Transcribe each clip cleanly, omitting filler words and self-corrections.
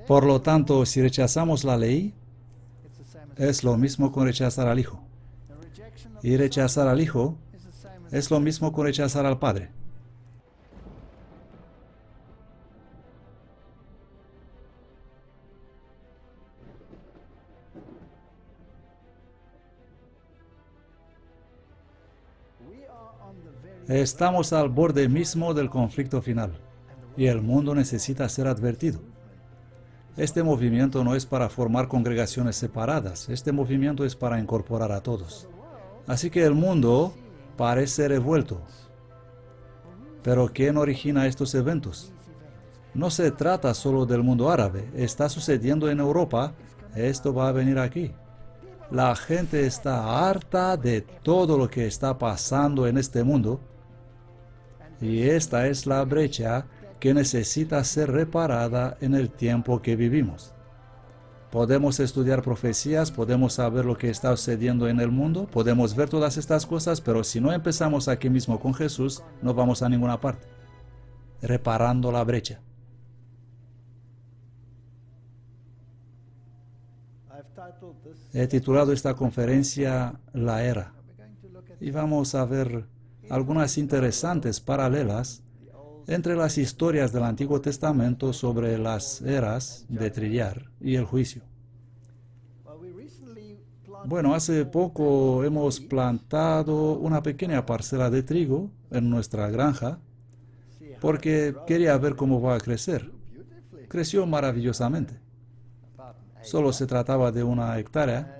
Por lo tanto, si rechazamos la ley, es lo mismo con rechazar al Hijo. Y rechazar al Hijo es lo mismo con rechazar al Padre. Estamos al borde mismo del conflicto final, y el mundo necesita ser advertido. Este movimiento no es para formar congregaciones separadas, este movimiento es para incorporar a todos. Así que el mundo parece revuelto. Pero ¿quién origina estos eventos? No se trata solo del mundo árabe, está sucediendo en Europa, esto va a venir aquí. La gente está harta de todo lo que está pasando en este mundo, y esta es la brecha que necesita ser reparada en el tiempo que vivimos. Podemos estudiar profecías, podemos saber lo que está sucediendo en el mundo, podemos ver todas estas cosas, pero si no empezamos aquí mismo con Jesús, no vamos a ninguna parte. Reparando la brecha. He titulado esta conferencia La Era, y vamos a ver algunas interesantes paralelas entre las historias del Antiguo Testamento sobre las eras de trillar y el juicio. Bueno, hace poco hemos plantado una pequeña parcela de trigo en nuestra granja porque quería ver cómo va a crecer. Creció maravillosamente. Solo se trataba de 1 hectárea.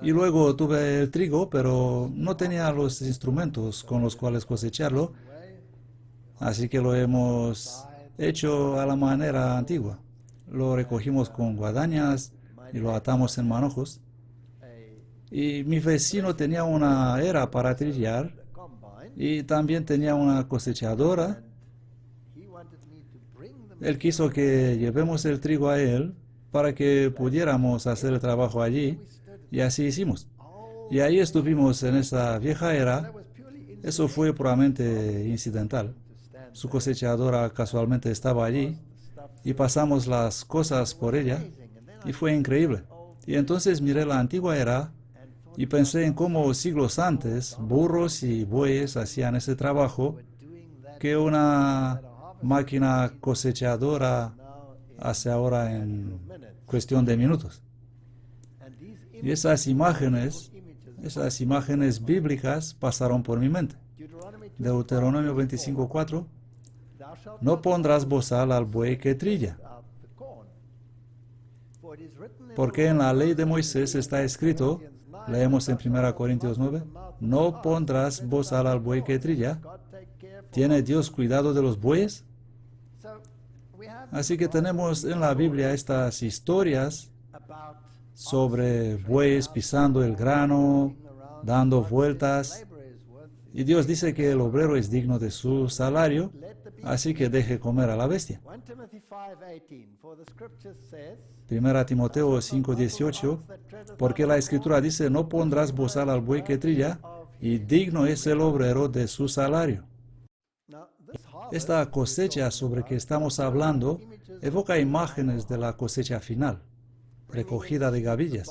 Y luego tuve el trigo, pero no tenía los instrumentos con los cuales cosecharlo, así que lo hemos hecho a la manera antigua. Lo recogimos con guadañas y lo atamos en manojos. Y mi vecino tenía una era para trillar y también tenía una cosechadora. Él quiso que llevemos el trigo a él para que pudiéramos hacer el trabajo allí, y así hicimos. Y ahí estuvimos en esa vieja era. Eso fue puramente incidental. Su cosechadora casualmente estaba allí y pasamos las cosas por ella y fue increíble. Y entonces miré la antigua era y pensé en cómo siglos antes burros y bueyes hacían ese trabajo que una máquina cosechadora hace ahora en cuestión de minutos. Y esas imágenes bíblicas pasaron por mi mente. Deuteronomio 25:4: no pondrás bozal al buey que trilla. Porque en la ley de Moisés está escrito, leemos en 1 Corintios 9, no pondrás bozal al buey que trilla. ¿Tiene Dios cuidado de los bueyes? Así que tenemos en la Biblia estas historias sobre bueyes pisando el grano, dando vueltas. Y Dios dice que el obrero es digno de su salario, así que deje comer a la bestia. 1 Timoteo 5:18, porque la Escritura dice, no pondrás bozal al buey que trilla, y digno es el obrero de su salario. Esta cosecha sobre que estamos hablando evoca imágenes de la cosecha final, recogida de gavillas.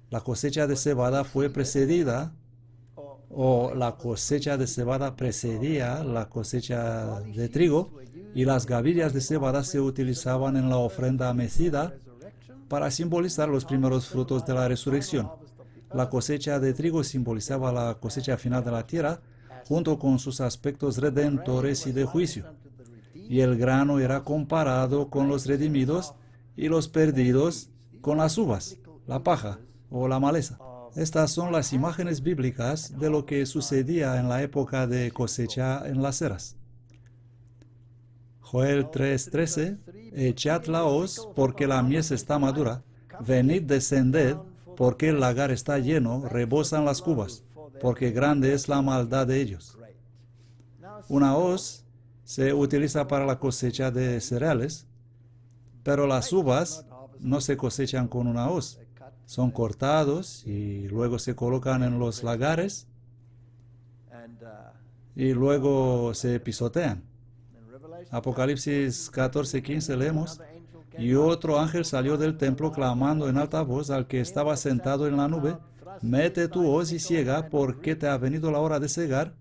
La cosecha de cebada fue precedida, o la cosecha de cebada precedía la cosecha de trigo, y las gavillas de cebada se utilizaban en la ofrenda mecida para simbolizar los primeros frutos de la resurrección. La cosecha de trigo simbolizaba la cosecha final de la tierra, junto con sus aspectos redentores y de juicio. Y el grano era comparado con los redimidos y los perdidos con las uvas, la paja o la maleza. Estas son las imágenes bíblicas de lo que sucedía en la época de cosecha en las eras. Joel 3:13, echad la hoz porque la mies está madura, venid descended porque el lagar está lleno, rebosan las cubas, porque grande es la maldad de ellos. Una hoz se utiliza para la cosecha de cereales, pero las uvas no se cosechan con una hoz. Son cortados y luego se colocan en los lagares y luego se pisotean. Apocalipsis 14:15 leemos, y otro ángel salió del templo clamando en alta voz al que estaba sentado en la nube, mete tu hoz y ciega, porque te ha venido la hora de cegar,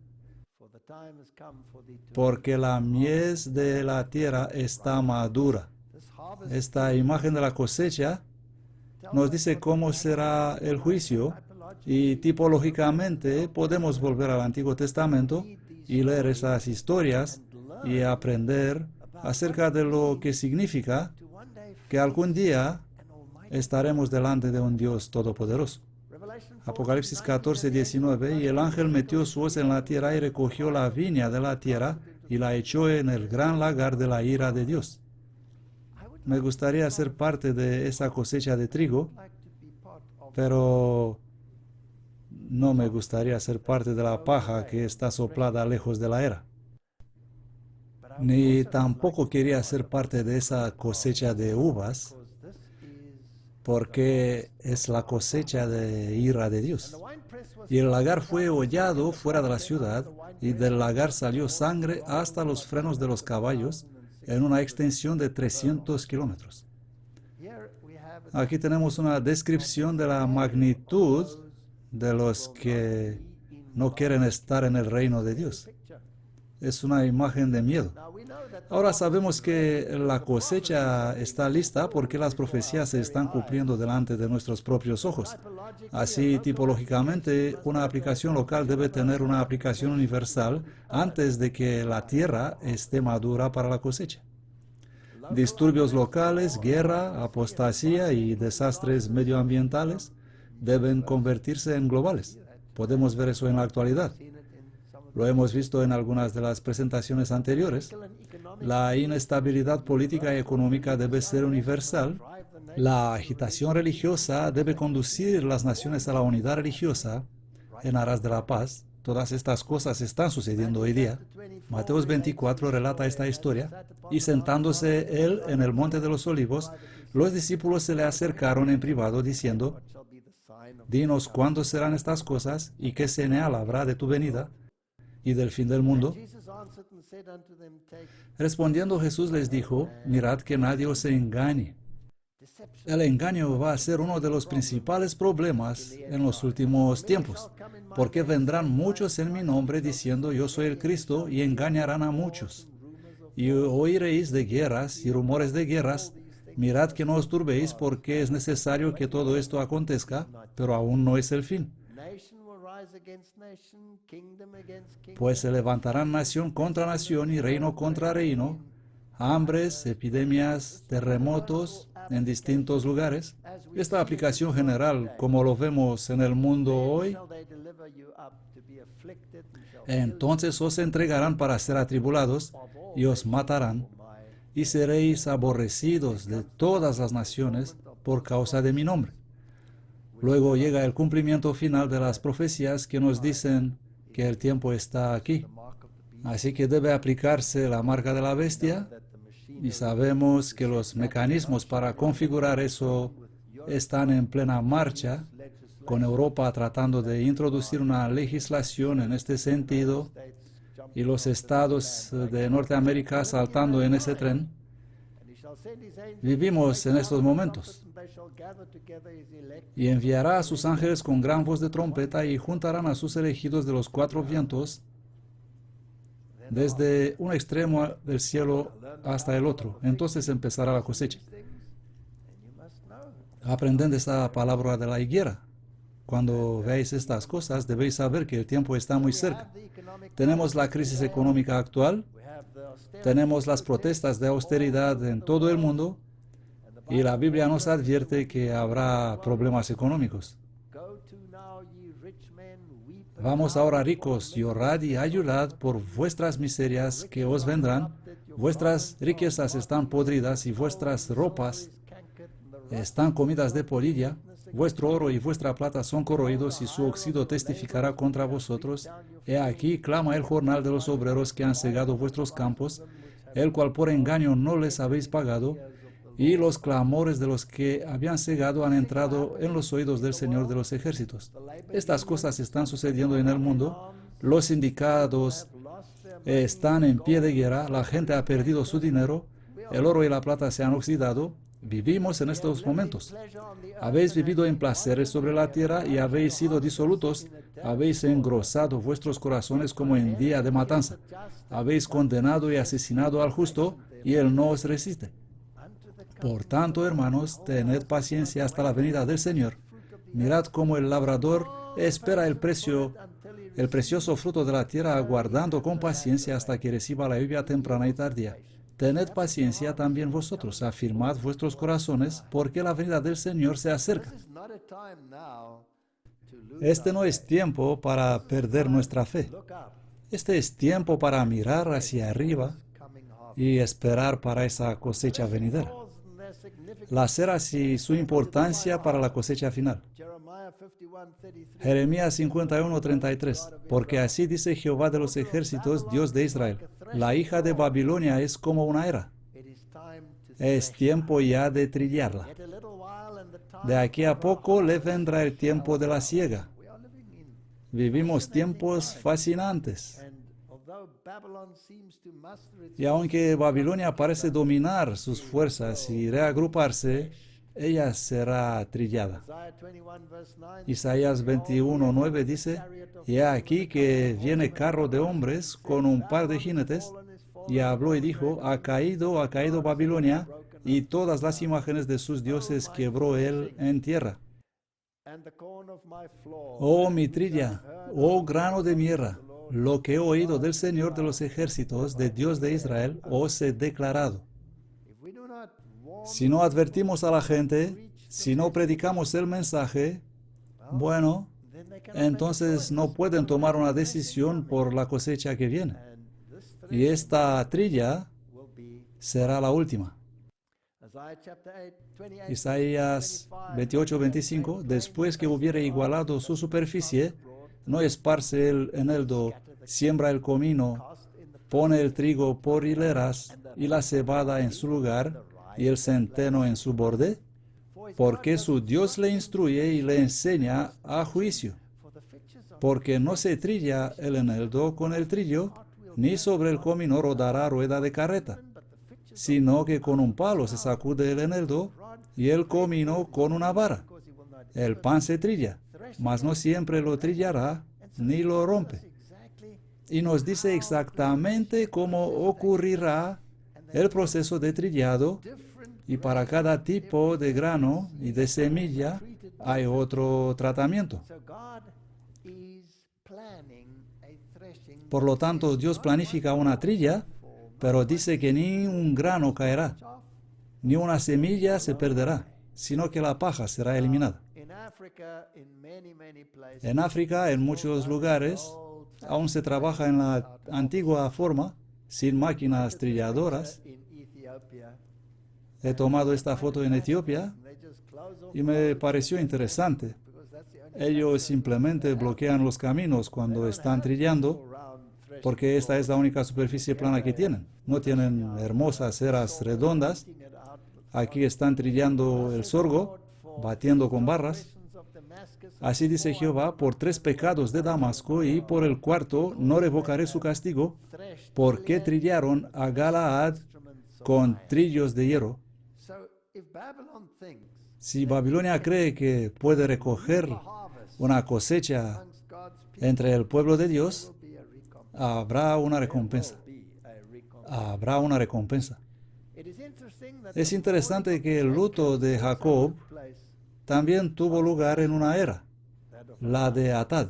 porque la mies de la tierra está madura. Esta imagen de la cosecha nos dice cómo será el juicio, y tipológicamente podemos volver al Antiguo Testamento y leer esas historias y aprender acerca de lo que significa que algún día estaremos delante de un Dios todopoderoso. Apocalipsis 14:19, y el ángel metió su hoz en la tierra y recogió la viña de la tierra y la echó en el gran lagar de la ira de Dios. Me gustaría ser parte de esa cosecha de trigo, pero no me gustaría ser parte de la paja que está soplada lejos de la era. Ni tampoco quería ser parte de esa cosecha de uvas, porque es la cosecha de ira de Dios. Y el lagar fue hollado fuera de la ciudad, y del lagar salió sangre hasta los frenos de los caballos, en una extensión de 300 kilómetros. Aquí tenemos una descripción de la magnitud de los que no quieren estar en el reino de Dios. Es una imagen de miedo. Ahora sabemos que la cosecha está lista porque las profecías se están cumpliendo delante de nuestros propios ojos. Así, tipológicamente, una aplicación local debe tener una aplicación universal antes de que la tierra esté madura para la cosecha. Disturbios locales, guerra, apostasía y desastres medioambientales deben convertirse en globales. Podemos ver eso en la actualidad. Lo hemos visto en algunas de las presentaciones anteriores. La inestabilidad política y económica debe ser universal. La agitación religiosa debe conducir las naciones a la unidad religiosa en aras de la paz. Todas estas cosas están sucediendo hoy día. Mateos 24 relata esta historia, y sentándose él en el monte de los olivos, los discípulos se le acercaron en privado diciendo, dinos cuándo serán estas cosas y qué señal habrá de tu venida y del fin del mundo. Respondiendo Jesús les dijo, mirad que nadie os engañe. El engaño va a ser uno de los principales problemas en los últimos tiempos, porque vendrán muchos en mi nombre diciendo yo soy el Cristo y engañarán a muchos. Y oiréis de guerras y rumores de guerras. Mirad que no os turbéis, porque es necesario que todo esto acontezca, pero aún no es el fin. Pues se levantarán nación contra nación y reino contra reino, hambres, epidemias, terremotos en distintos lugares. Esta aplicación general, como lo vemos en el mundo hoy, entonces os entregarán para ser atribulados y os matarán, y seréis aborrecidos de todas las naciones por causa de mi nombre. Luego llega el cumplimiento final de las profecías que nos dicen que el tiempo está aquí. Así que debe aplicarse la marca de la bestia, y sabemos que los mecanismos para configurar eso están en plena marcha, con Europa tratando de introducir una legislación en este sentido, y los estados de Norteamérica saltando en ese tren. Vivimos en estos momentos. Y enviará a sus ángeles con gran voz de trompeta y juntarán a sus elegidos de los cuatro vientos desde un extremo del cielo hasta el otro. Entonces empezará la cosecha. Aprended esta palabra de la higuera. Cuando veáis estas cosas, debéis saber que el tiempo está muy cerca. Tenemos la crisis económica actual, tenemos las protestas de austeridad en todo el mundo, y la Biblia nos advierte que habrá problemas económicos. Vamos ahora, ricos, llorad y ayudad por vuestras miserias que os vendrán. Vuestras riquezas están podridas y vuestras ropas están comidas de polilla. Vuestro oro y vuestra plata son corroídos y su óxido testificará contra vosotros. He aquí clama el jornal de los obreros que han cegado vuestros campos, el cual por engaño no les habéis pagado, y los clamores de los que habían cegado han entrado en los oídos del Señor de los ejércitos. Estas cosas están sucediendo en el mundo. Los sindicatos están en pie de guerra, la gente ha perdido su dinero, el oro y la plata se han oxidado. Vivimos en estos momentos. Habéis vivido en placeres sobre la tierra y habéis sido disolutos. Habéis engrosado vuestros corazones como en día de matanza. Habéis condenado y asesinado al justo y él no os resiste. Por tanto, hermanos, tened paciencia hasta la venida del Señor. Mirad cómo el labrador espera el precioso fruto de la tierra, aguardando con paciencia hasta que reciba la lluvia temprana y tardía. Tened paciencia también vosotros, afirmad vuestros corazones, porque la venida del Señor se acerca. Este no es tiempo para perder nuestra fe. Este es tiempo para mirar hacia arriba y esperar para esa cosecha venidera. Las eras y su importancia para la cosecha final. Jeremías 51:33. Porque así dice Jehová de los ejércitos, Dios de Israel: la hija de Babilonia es como una era. Es tiempo ya de trillarla. De aquí a poco le vendrá el tiempo de la siega. Vivimos tiempos fascinantes. Y aunque Babilonia parece dominar sus fuerzas y reagruparse, ella será trillada. Isaías 21:9 dice: y he aquí que viene carro de hombres con un par de jinetes, y habló y dijo: ha caído Babilonia, y todas las imágenes de sus dioses quebró él en tierra. Oh mi trilla, oh grano de mirra, lo que he oído del Señor de los ejércitos, de Dios de Israel, os he declarado. Si no advertimos a la gente, si no predicamos el mensaje, bueno, entonces no pueden tomar una decisión por la cosecha que viene. Y esta trilla será la última. Isaías 28:25. Después que hubiere igualado su superficie, no esparce el eneldo, siembra el comino, pone el trigo por hileras y la cebada en su lugar y el centeno en su borde, porque su Dios le instruye y le enseña a juicio. Porque no se trilla el eneldo con el trillo, ni sobre el comino rodará rueda de carreta, sino que con un palo se sacude el eneldo y el comino con una vara. El pan se trilla, mas no siempre lo trillará ni lo rompe. Y nos dice exactamente cómo ocurrirá el proceso de trillado, y para cada tipo de grano y de semilla hay otro tratamiento. Por lo tanto, Dios planifica una trilla, pero dice que ni un grano caerá, ni una semilla se perderá, sino que la paja será eliminada. En África, en muchos lugares, aún se trabaja en la antigua forma, sin máquinas trilladoras. He tomado esta foto en Etiopía y me pareció interesante. Ellos simplemente bloquean los caminos cuando están trillando, porque esta es la única superficie plana que tienen. No tienen hermosas eras redondas. Aquí están trillando el sorgo, batiendo con barras. Así dice Jehová: por 3 pecados de Damasco y por el 4º no revocaré su castigo, porque trillaron a Galaad con trillos de hierro. Si Babilonia cree que puede recoger una cosecha entre el pueblo de Dios, habrá una recompensa. Habrá una recompensa. Es interesante que el luto de Jacob también tuvo lugar en una era, la de Atad.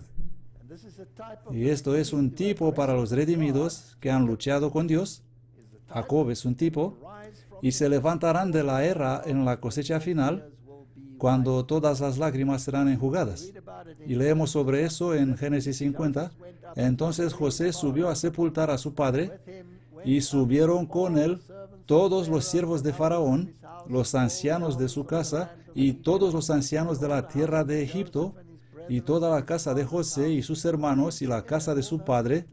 Y esto es un tipo para los redimidos que han luchado con Dios. Jacob es un tipo, y se levantarán de la era en la cosecha final, cuando todas las lágrimas serán enjugadas. Y leemos sobre eso en Génesis 50. Entonces José subió a sepultar a su padre, y subieron con él todos los siervos de Faraón, los ancianos de su casa, y todos los ancianos de la tierra de Egipto, y toda la casa de José y sus hermanos, y la casa de su padre.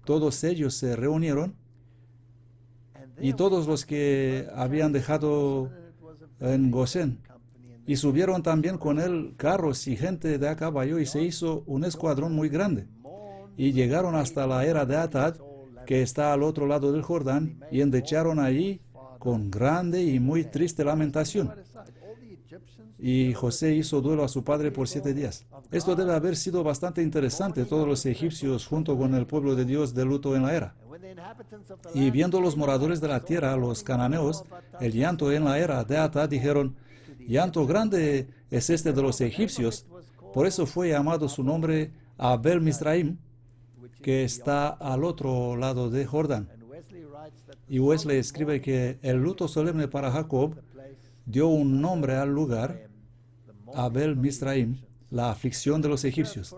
Todos ellos se reunieron, y todos los que habían dejado en Gosén. Y subieron también con él carros y gente de a caballo, y se hizo un escuadrón muy grande. Y llegaron hasta la era de Atad, que está al otro lado del Jordán, y endecharon allí con grande y muy triste lamentación. Y José hizo duelo a su padre por 7 días. Esto debe haber sido bastante interesante, todos los egipcios junto con el pueblo de Dios de luto en la era. Y viendo los moradores de la tierra, los cananeos, el llanto en la era de Ata, dijeron: llanto grande es este de los egipcios. Por eso fue llamado su nombre Abel Misraim, que está al otro lado de Jordán. Y Wesley escribe que el luto solemne para Jacob dio un nombre al lugar, Abel Misraim, la aflicción de los egipcios,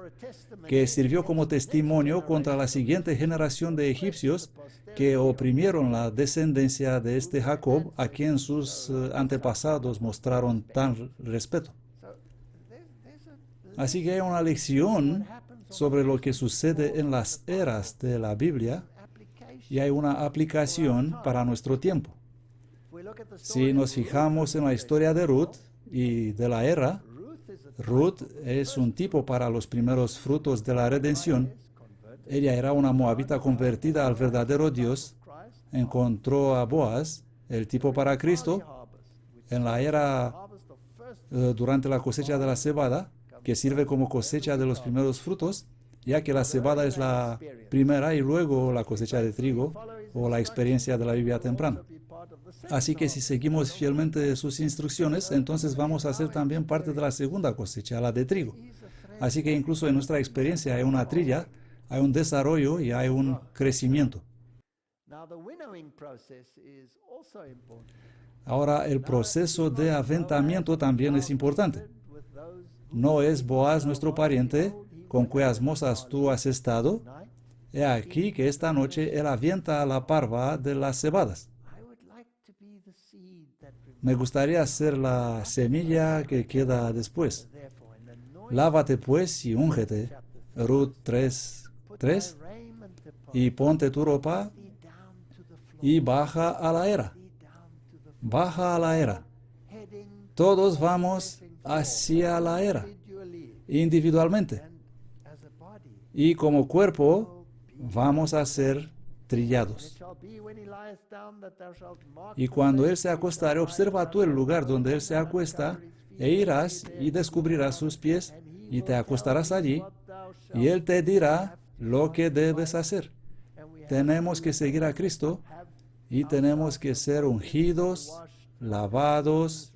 que sirvió como testimonio contra la siguiente generación de egipcios que oprimieron la descendencia de este Jacob, a quien sus antepasados mostraron tan respeto. Así que hay una lección sobre lo que sucede en las eras de la Biblia y hay una aplicación para nuestro tiempo. Si nos fijamos en la historia de Ruth y de la era, Ruth es un tipo para los primeros frutos de la redención. Ella era una moabita convertida al verdadero Dios. Encontró a Boaz, el tipo para Cristo, en la era durante la cosecha de la cebada, que sirve como cosecha de los primeros frutos, ya que la cebada es la primera y luego la cosecha de trigo o la experiencia de la lluvia temprana. Así que si seguimos fielmente sus instrucciones, entonces vamos a ser también parte de la segunda cosecha, la de trigo. Así que incluso en nuestra experiencia hay una trilla, hay un desarrollo y hay un crecimiento. Ahora, el proceso de aventamiento también es importante. ¿No es Boaz nuestro pariente, con cuyas mozas tú has estado? He aquí que esta noche él avienta a la parva de las cebadas. Me gustaría ser la semilla que queda después. Lávate pues y úngete, Ruth 3:3, y ponte tu ropa y baja a la era. Baja a la era. Todos vamos hacia la era, individualmente. Y como cuerpo vamos a ser trillados. Y cuando él se acostare, observa tú el lugar donde él se acuesta, e irás y descubrirás sus pies, y te acostarás allí, y él te dirá lo que debes hacer. Tenemos que seguir a Cristo, y tenemos que ser ungidos, lavados,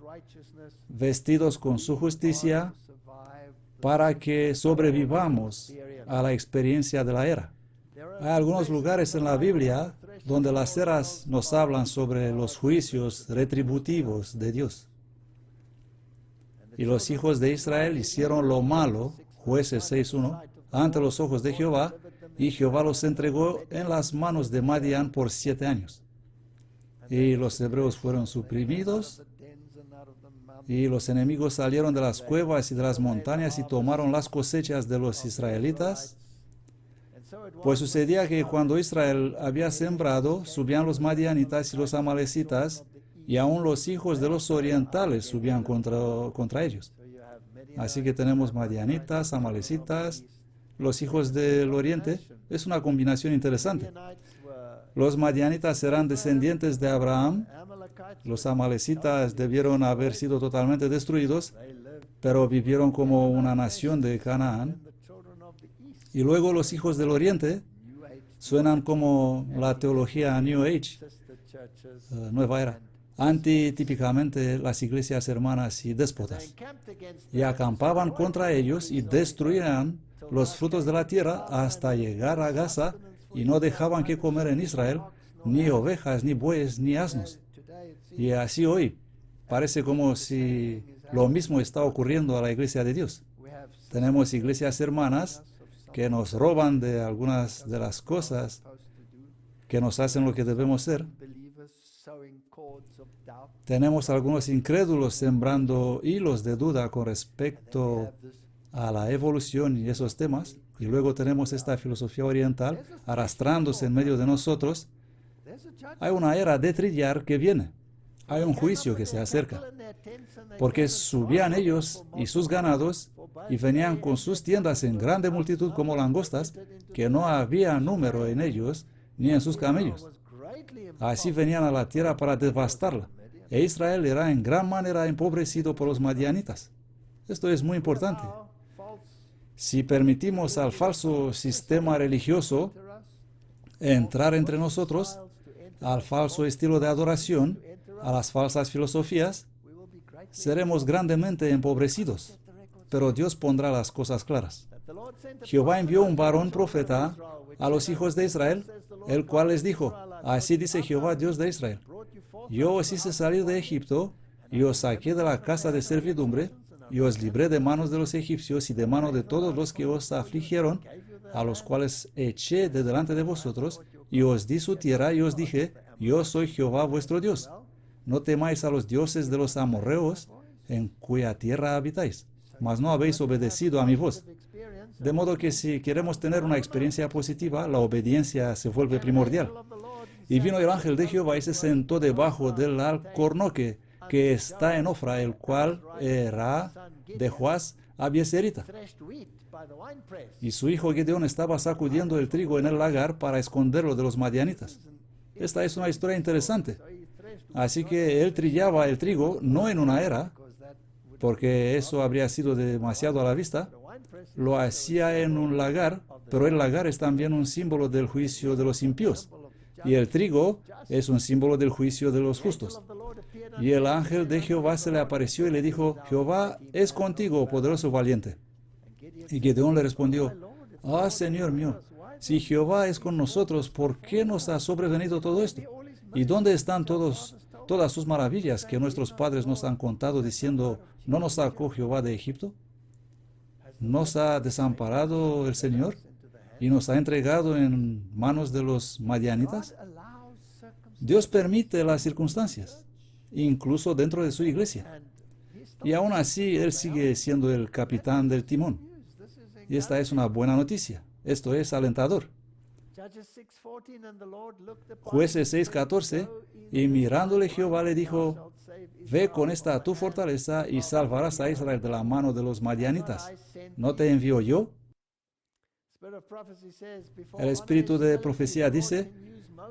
vestidos con su justicia, para que sobrevivamos a la experiencia de la era. Hay algunos lugares en la Biblia donde las eras nos hablan sobre los juicios retributivos de Dios. Y los hijos de Israel hicieron lo malo, Jueces 6:1, ante los ojos de Jehová, y Jehová los entregó en las manos de Madián por 7 años. Y los hebreos fueron suprimidos, y los enemigos salieron de las cuevas y de las montañas y tomaron las cosechas de los israelitas. Pues sucedía que cuando Israel había sembrado, subían los madianitas y los amalecitas, y aún los hijos de los orientales subían contra ellos. Así que tenemos madianitas, amalecitas, los hijos del oriente. Es una combinación interesante. Los madianitas eran descendientes de Abraham. Los amalecitas debieron haber sido totalmente destruidos, pero vivieron como una nación de Canaán. Y luego los hijos del oriente suenan como la teología New Age, nueva era, antitípicamente las iglesias hermanas y déspotas. Y acampaban contra ellos y destruían los frutos de la tierra hasta llegar a Gaza, y no dejaban que comer en Israel, ni ovejas, ni bueyes, ni asnos. Y así hoy parece como si lo mismo está ocurriendo a la iglesia de Dios. Tenemos iglesias hermanas que nos roban de algunas de las cosas, que nos hacen lo que debemos ser. Tenemos algunos incrédulos sembrando hilos de duda con respecto a la evolución y esos temas. Y luego tenemos esta filosofía oriental arrastrándose en medio de nosotros. Hay una era de trillar que viene. Hay un juicio que se acerca. Porque subían ellos y sus ganados y venían con sus tiendas en grande multitud como langostas, que no había número en ellos, ni en sus camellos. Así venían a la tierra para devastarla, e Israel era en gran manera empobrecido por los madianitas. Esto es muy importante. Si permitimos al falso sistema religioso entrar entre nosotros, al falso estilo de adoración, a las falsas filosofías, seremos grandemente empobrecidos. Pero Dios pondrá las cosas claras. Jehová envió un varón profeta a los hijos de Israel, el cual les dijo: así dice Jehová, Dios de Israel: yo os hice salir de Egipto, y os saqué de la casa de servidumbre, y os libré de manos de los egipcios y de mano de todos los que os afligieron, a los cuales eché de delante de vosotros, y os di su tierra, y os dije: yo soy Jehová vuestro Dios. No temáis a los dioses de los amorreos, en cuya tierra habitáis, mas no habéis obedecido a mi voz. De modo que si queremos tener una experiencia positiva, la obediencia se vuelve primordial. Y vino el ángel de Jehová y se sentó debajo del alcornoque que está en Ofra, el cual era de Joás Abieserita. Y su hijo Gedeón estaba sacudiendo el trigo en el lagar para esconderlo de los madianitas. Esta es una historia interesante. Así que él trillaba el trigo no en una era, porque eso habría sido demasiado a la vista. Lo hacía en un lagar, pero el lagar es también un símbolo del juicio de los impíos. Y el trigo es un símbolo del juicio de los justos. Y el ángel de Jehová se le apareció y le dijo: Jehová es contigo, poderoso valiente. Y Gedeón le respondió: ah, Señor mío, si Jehová es con nosotros, ¿por qué nos ha sobrevenido todo esto? ¿Y dónde están todas sus maravillas que nuestros padres nos han contado, diciendo: ¿no nos sacó Jehová de Egipto? ¿Nos ha desamparado el Señor y nos ha entregado en manos de los madianitas? Dios permite las circunstancias, incluso dentro de su iglesia. Y aún así, Él sigue siendo el capitán del timón. Y esta es una buena noticia. Esto es alentador. Jueces 6:14, y mirándole Jehová le dijo: ve con esta tu fortaleza y salvarás a Israel de la mano de los madianitas. ¿No te envío yo? El espíritu de profecía dice: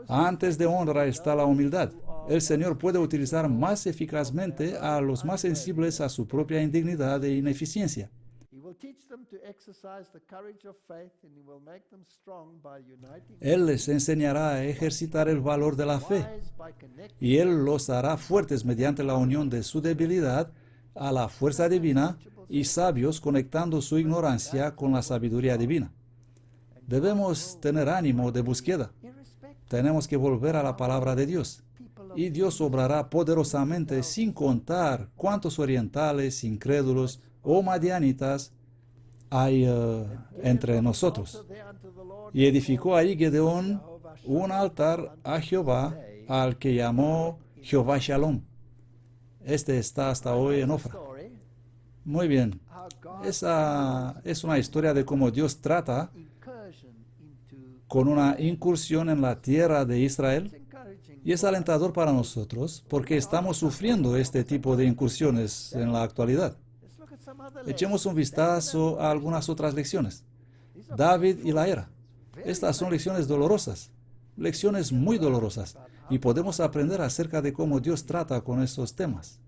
antes de honra está la humildad. El Señor puede utilizar más eficazmente a los más sensibles a su propia indignidad e ineficiencia. Él les enseñará a ejercitar el valor de la fe, y Él los hará fuertes mediante la unión de su debilidad a la fuerza divina, y sabios conectando su ignorancia con la sabiduría divina. Debemos tener ánimo de búsqueda. Tenemos que volver a la palabra de Dios, y Dios obrará poderosamente, sin contar cuántos orientales, incrédulos o madianitas hay entre nosotros. Y edificó ahí Gedeón un altar a Jehová, al que llamó Jehová Shalom. Este está hasta hoy en Ofra. Muy bien. Esa es una historia de cómo Dios trata con una incursión en la tierra de Israel. Y es alentador para nosotros porque estamos sufriendo este tipo de incursiones en la actualidad. Echemos un vistazo a algunas otras lecciones. David y la era. Estas son lecciones dolorosas, lecciones muy dolorosas, y podemos aprender acerca de cómo Dios trata con estos temas.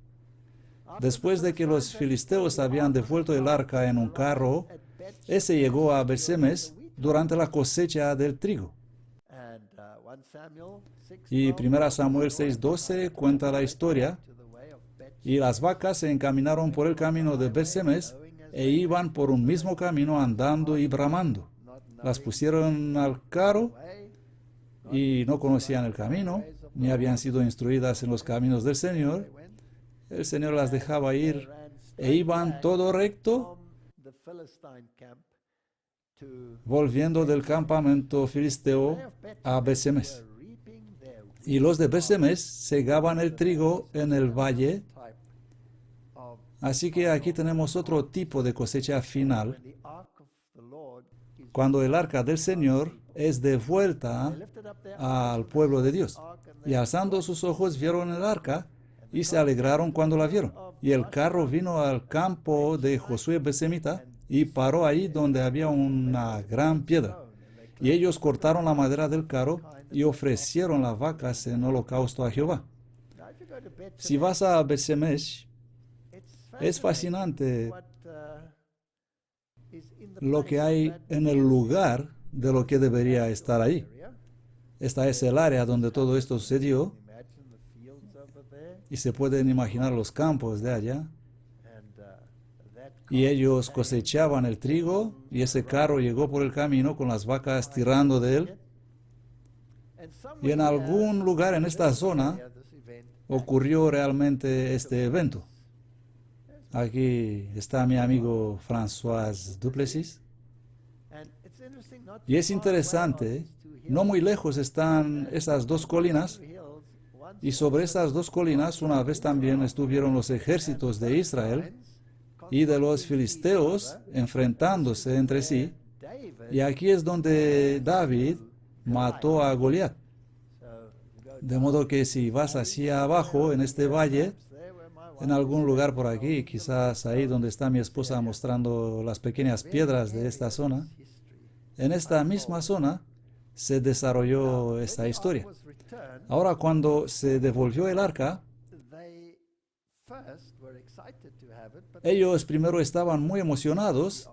Después de que los filisteos habían devuelto el arca en un carro, ese llegó a Bet-Semes durante la cosecha del trigo. Y 1 Samuel 6:12 cuenta la historia. Y las vacas se encaminaron por el camino de Bet-Semes e iban por un mismo camino andando y bramando. Las pusieron al carro y no conocían el camino, ni habían sido instruidas en los caminos del Señor. El Señor las dejaba ir e iban todo recto, volviendo del campamento filisteo a Bet-Semes. Y los de Bet-Semes segaban el trigo en el valle. Así que aquí tenemos otro tipo de cosecha final, cuando el arca del Señor es devuelta al pueblo de Dios. Y alzando sus ojos vieron el arca y se alegraron cuando la vieron. Y el carro vino al campo de Josué Bet-Semita y paró ahí donde había una gran piedra. Y ellos cortaron la madera del carro y ofrecieron las vacas en holocausto a Jehová. Si vas a Bet-Shemesh, es fascinante lo que hay en el lugar de lo que debería estar ahí. Esta es el área donde todo esto sucedió y se pueden imaginar los campos de allá. Y ellos cosechaban el trigo y ese carro llegó por el camino con las vacas tirando de él. Y en algún lugar en esta zona ocurrió realmente este evento. Aquí está mi amigo François Duplessis. Y es interesante, no muy lejos están esas dos colinas, y sobre esas dos colinas una vez también estuvieron los ejércitos de Israel y de los filisteos enfrentándose entre sí, y aquí es donde David mató a Goliat. De modo que si vas hacia abajo en este valle, en algún lugar por aquí, quizás ahí donde está mi esposa mostrando las pequeñas piedras de esta zona, en esta misma zona se desarrolló esta historia. Ahora, cuando se devolvió el arca, ellos primero estaban muy emocionados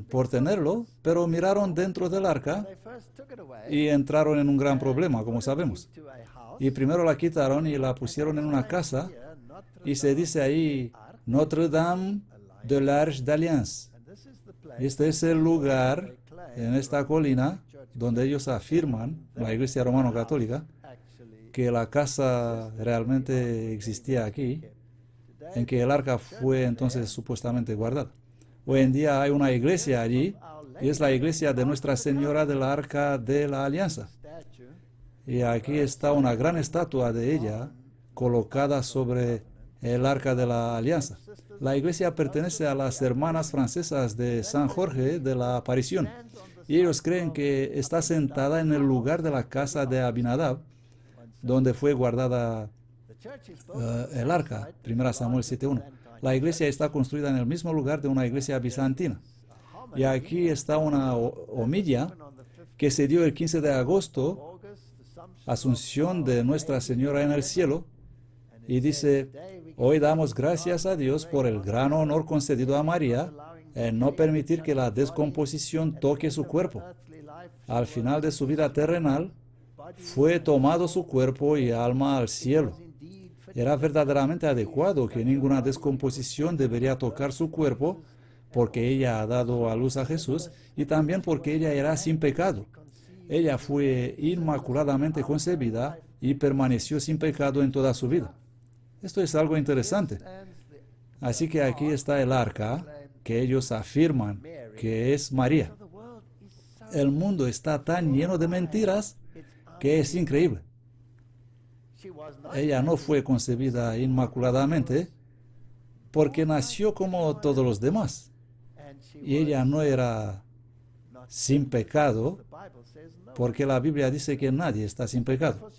por tenerlo, pero miraron dentro del arca y entraron en un gran problema, como sabemos. Y primero la quitaron y la pusieron en una casa, y se dice ahí Notre-Dame de l'Arche d'Alliance. Este es el lugar en esta colina donde ellos afirman, la Iglesia Romano-Católica, que la casa realmente existía aquí, en que el arca fue entonces supuestamente guardada. Hoy en día hay una iglesia allí, y es la iglesia de Nuestra Señora del Arca de la Alianza. Y aquí está una gran estatua de ella colocada sobre el Arca de la Alianza. La iglesia pertenece a las hermanas francesas de San Jorge de la Aparición, y ellos creen que está sentada en el lugar de la casa de Abinadab, donde fue guardada el arca, 1 Samuel 7:1. La iglesia está construida en el mismo lugar de una iglesia bizantina. Y aquí está una homilía que se dio el 15 de agosto, Asunción de Nuestra Señora en el cielo, y dice: hoy damos gracias a Dios por el gran honor concedido a María en no permitir que la descomposición toque su cuerpo. Al final de su vida terrenal, fue tomado su cuerpo y alma al cielo. Era verdaderamente adecuado que ninguna descomposición debería tocar su cuerpo, porque ella ha dado a luz a Jesús y también porque ella era sin pecado. Ella fue inmaculadamente concebida y permaneció sin pecado en toda su vida. Esto es algo interesante. Así que aquí está el arca, que ellos afirman que es María. El mundo está tan lleno de mentiras que es increíble. Ella no fue concebida inmaculadamente porque nació como todos los demás. Y ella no era sin pecado porque la Biblia dice que nadie está sin pecado.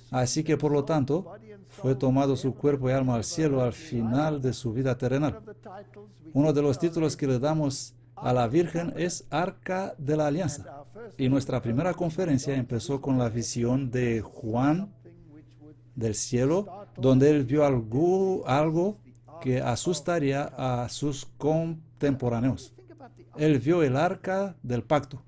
Así que por lo tanto fue tomado su cuerpo y alma al cielo al final de su vida terrenal. Uno de los títulos que le damos a la Virgen es Arca de la Alianza. Y nuestra primera conferencia empezó con la visión de Juan del cielo, donde él vio algo que asustaría a sus contemporáneos. Él vio el arca del pacto.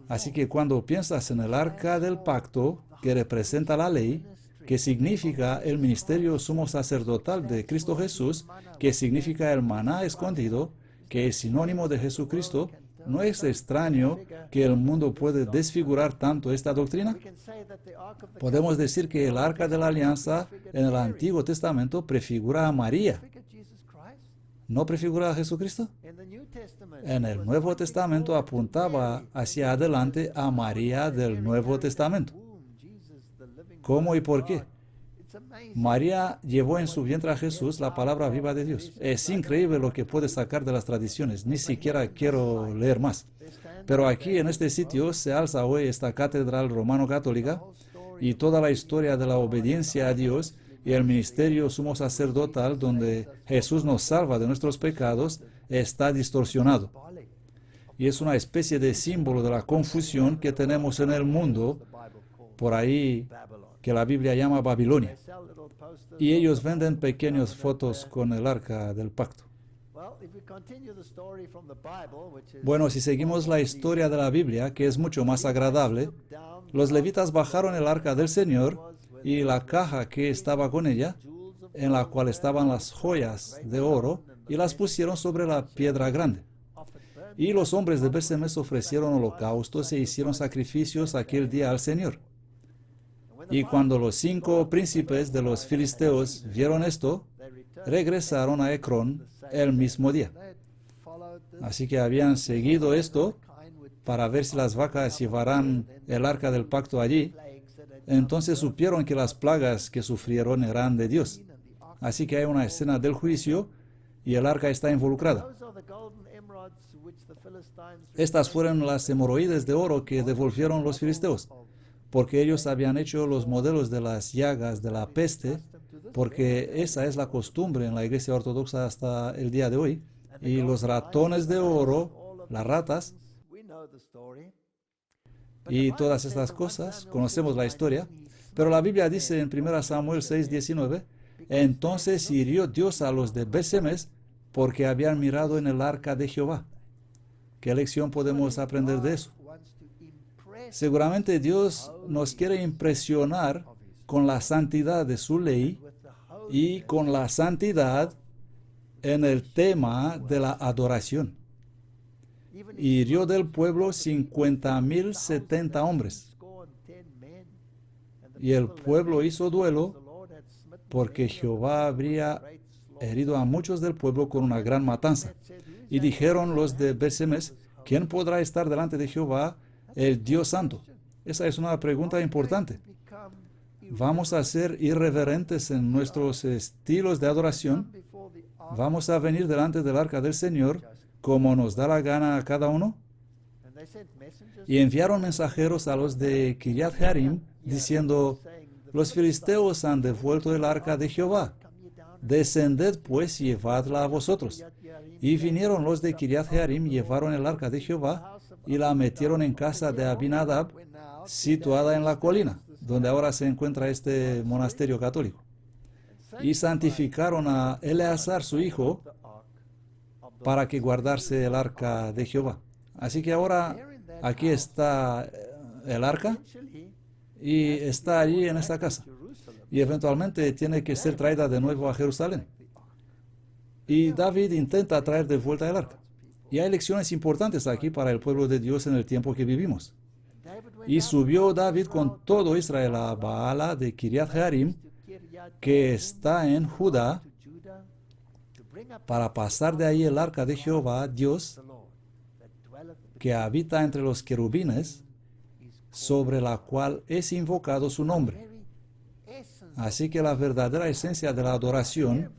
Así que cuando piensas en el arca del pacto, que representa la ley, que significa el ministerio sumo sacerdotal de Cristo Jesús, que significa el maná escondido, que es sinónimo de Jesucristo, ¿no es extraño que el mundo puede desfigurar tanto esta doctrina? Podemos decir que el arca de la alianza en el Antiguo Testamento prefigura a María. ¿No prefigura a Jesucristo? En el Nuevo Testamento apuntaba hacia adelante a María del Nuevo Testamento. ¿Cómo y por qué? María llevó en su vientre a Jesús, la palabra viva de Dios. Es increíble lo que puede sacar de las tradiciones. Ni siquiera quiero leer más. Pero aquí en este sitio se alza hoy esta catedral romano-católica y toda la historia de la obediencia a Dios y el ministerio sumo sacerdotal donde Jesús nos salva de nuestros pecados está distorsionado. y es una especie de símbolo de la confusión que tenemos en el mundo, por ahí, que la Biblia llama Babilonia. Y ellos venden pequeñas fotos con el arca del pacto. Bueno, si seguimos la historia de la Biblia, que es mucho más agradable, los levitas bajaron el arca del Señor y la caja que estaba con ella, en la cual estaban las joyas de oro, y las pusieron sobre la piedra grande. Y los hombres de Bet-Semes ofrecieron holocaustos e hicieron sacrificios aquel día al Señor. Y cuando los 5 príncipes de los filisteos vieron esto, regresaron a Ecrón el mismo día. Así que habían seguido esto para ver si las vacas llevarán el arca del pacto allí. Entonces supieron que las plagas que sufrieron eran de Dios. Así que hay una escena del juicio y el arca está involucrada. Estas fueron las hemorroides de oro que devolvieron los filisteos, porque ellos habían hecho los modelos de las llagas de la peste, porque esa es la costumbre en la iglesia ortodoxa hasta el día de hoy. Y los ratones de oro, las ratas, y todas estas cosas, conocemos la historia, pero la Biblia dice en 1 Samuel 6:19, entonces hirió Dios a los de Bet-Semes porque habían mirado en el arca de Jehová. ¿Qué lección podemos aprender de eso? Seguramente Dios nos quiere impresionar con la santidad de su ley y con la santidad en el tema de la adoración. Hirió del pueblo 50,070 hombres. Y el pueblo hizo duelo porque Jehová habría herido a muchos del pueblo con una gran matanza. Y dijeron los de Bet-Semes, ¿quién podrá estar delante de Jehová, el Dios Santo? Esa es una pregunta importante. ¿Vamos a ser irreverentes en nuestros estilos de adoración? ¿Vamos a venir delante del arca del Señor como nos da la gana a cada uno? Y enviaron mensajeros a los de Kiriath Jearim, diciendo, los filisteos han devuelto el arca de Jehová. Descended pues y llevadla a vosotros. Y vinieron los de Kiriath Jearim, llevaron el arca de Jehová y la metieron en casa de Abinadab, situada en la colina, donde ahora se encuentra este monasterio católico. Y santificaron a Eleazar su hijo para que guardase el arca de Jehová. Así que ahora aquí está el arca y está allí en esta casa. Y eventualmente tiene que ser traída de nuevo a Jerusalén. Y David intenta traer de vuelta el arca. Y hay lecciones importantes aquí para el pueblo de Dios en el tiempo que vivimos. Y subió David con todo Israel a Baala de Kiriath Jearim, que está en Judá, para pasar de ahí el arca de Jehová, Dios, que habita entre los querubines, sobre la cual es invocado su nombre. Así que la verdadera esencia de la adoración,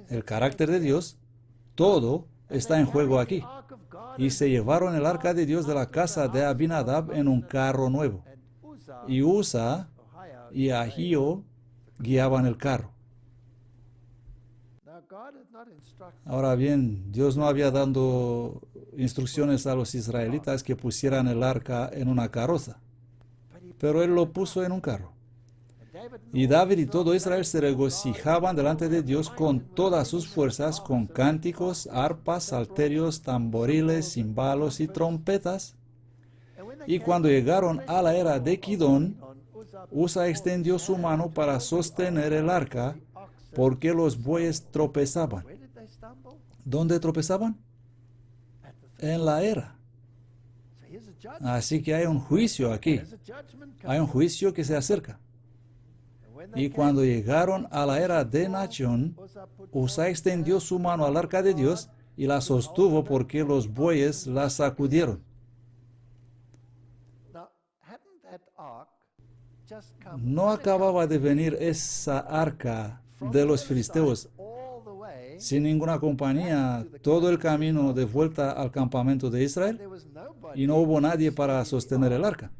el carácter de Dios, todo está en juego aquí. Y se llevaron el arca de Dios de la casa de Abinadab en un carro nuevo. Y Usa y Ahío guiaban el carro. Ahora bien, Dios no había dado instrucciones a los israelitas que pusieran el arca en una carroza, pero Él lo puso en un carro. Y David y todo Israel se regocijaban delante de Dios con todas sus fuerzas, con cánticos, arpas, salterios, tamboriles, címbalos y trompetas. Y cuando llegaron a la era de Kidón, Usa extendió su mano para sostener el arca, porque los bueyes tropezaban. ¿Dónde tropezaban? En la era. Así que hay un juicio aquí. Hay un juicio que se acerca. Y cuando llegaron a la era de Nachón, Usa extendió su mano al arca de Dios y la sostuvo porque los bueyes la sacudieron. No acababa de venir esa arca de los filisteos sin ninguna compañía todo el camino de vuelta al campamento de Israel, y no hubo nadie para sostener el arca.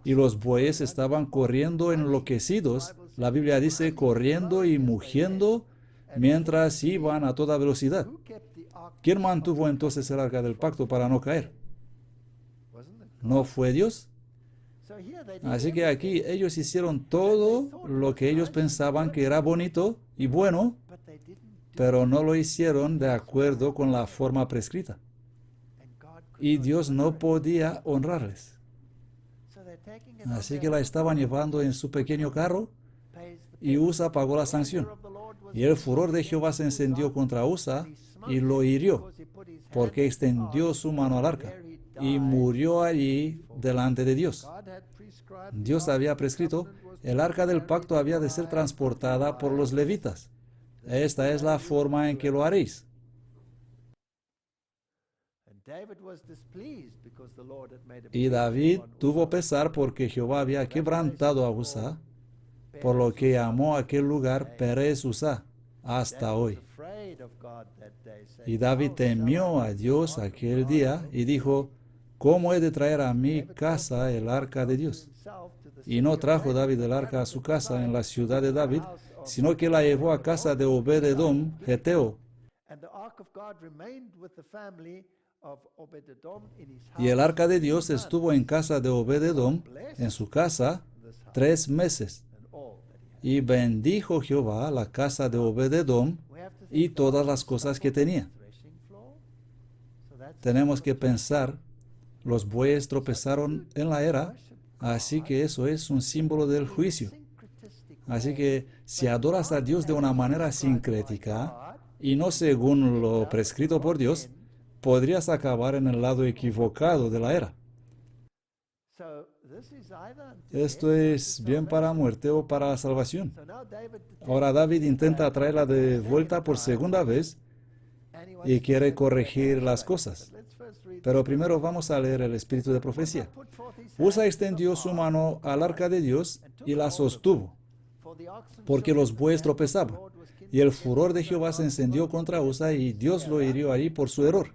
Y los bueyes estaban corriendo enloquecidos. La Biblia dice corriendo y mugiendo mientras iban a toda velocidad. ¿Quién mantuvo entonces el arca del pacto para no caer? ¿No fue Dios? Así que aquí ellos hicieron todo lo que ellos pensaban que era bonito y bueno, pero no lo hicieron de acuerdo con la forma prescrita. Y Dios no podía honrarles. Así que la estaban llevando en su pequeño carro y Usa pagó la sanción. Y el furor de Jehová se encendió contra Usa y lo hirió, porque extendió su mano al arca y murió allí delante de Dios. Dios había prescrito, el arca del pacto había de ser transportada por los levitas. Esta es la forma en que lo haréis. Y David tuvo pesar porque Jehová había quebrantado a Usa, por lo que llamó a aquel lugar Perez Usa hasta hoy. Y David temió a Dios aquel día y dijo, ¿cómo he de traer a mi casa el arca de Dios? Y no trajo David el arca a su casa en la ciudad de David, sino que la llevó a casa de Obed-edom, Geteo. Y el arca de Dios estuvo en casa de Obed-edom, en su casa, 3 meses. Y bendijo Jehová la casa de Obed-edom y todas las cosas que tenía. Tenemos que pensar, los bueyes tropezaron en la era, así que eso es un símbolo del juicio. Así que si adoras a Dios de una manera sincrética y no según lo prescrito por Dios, podrías acabar en el lado equivocado de la era. Esto es bien para muerte o para la salvación. Ahora David intenta traerla de vuelta por segunda vez y quiere corregir las cosas. Pero primero vamos a leer el espíritu de profecía. Usa extendió su mano al arca de Dios y la sostuvo, porque los bueyes tropezaban. Y el furor de Jehová se encendió contra Usa y Dios lo hirió ahí por su error.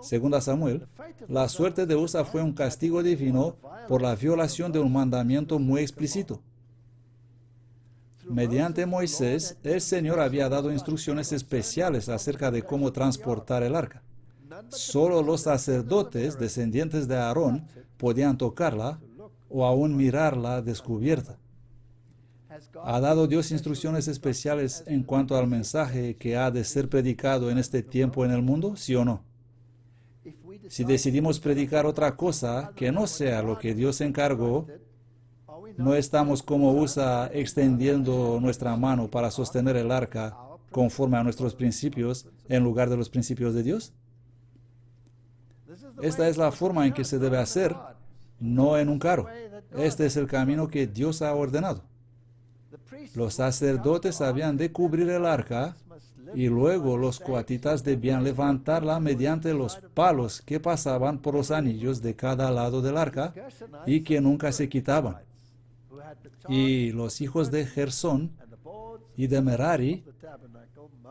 Segunda Samuel, la suerte de Usa fue un castigo divino por la violación de un mandamiento muy explícito. Mediante Moisés, el Señor había dado instrucciones especiales acerca de cómo transportar el arca. Solo los sacerdotes descendientes de Aarón podían tocarla o aún mirarla descubierta. ¿Ha dado Dios instrucciones especiales en cuanto al mensaje que ha de ser predicado en este tiempo en el mundo? ¿Sí o no? Si decidimos predicar otra cosa que no sea lo que Dios encargó, ¿no estamos como Usa extendiendo nuestra mano para sostener el arca conforme a nuestros principios en lugar de los principios de Dios? Esta es la forma en que se debe hacer, no en un carro. Este es el camino que Dios ha ordenado. Los sacerdotes habían de cubrir el arca y luego los coatitas debían levantarla mediante los palos que pasaban por los anillos de cada lado del arca y que nunca se quitaban. Y los hijos de Gersón y de Merari,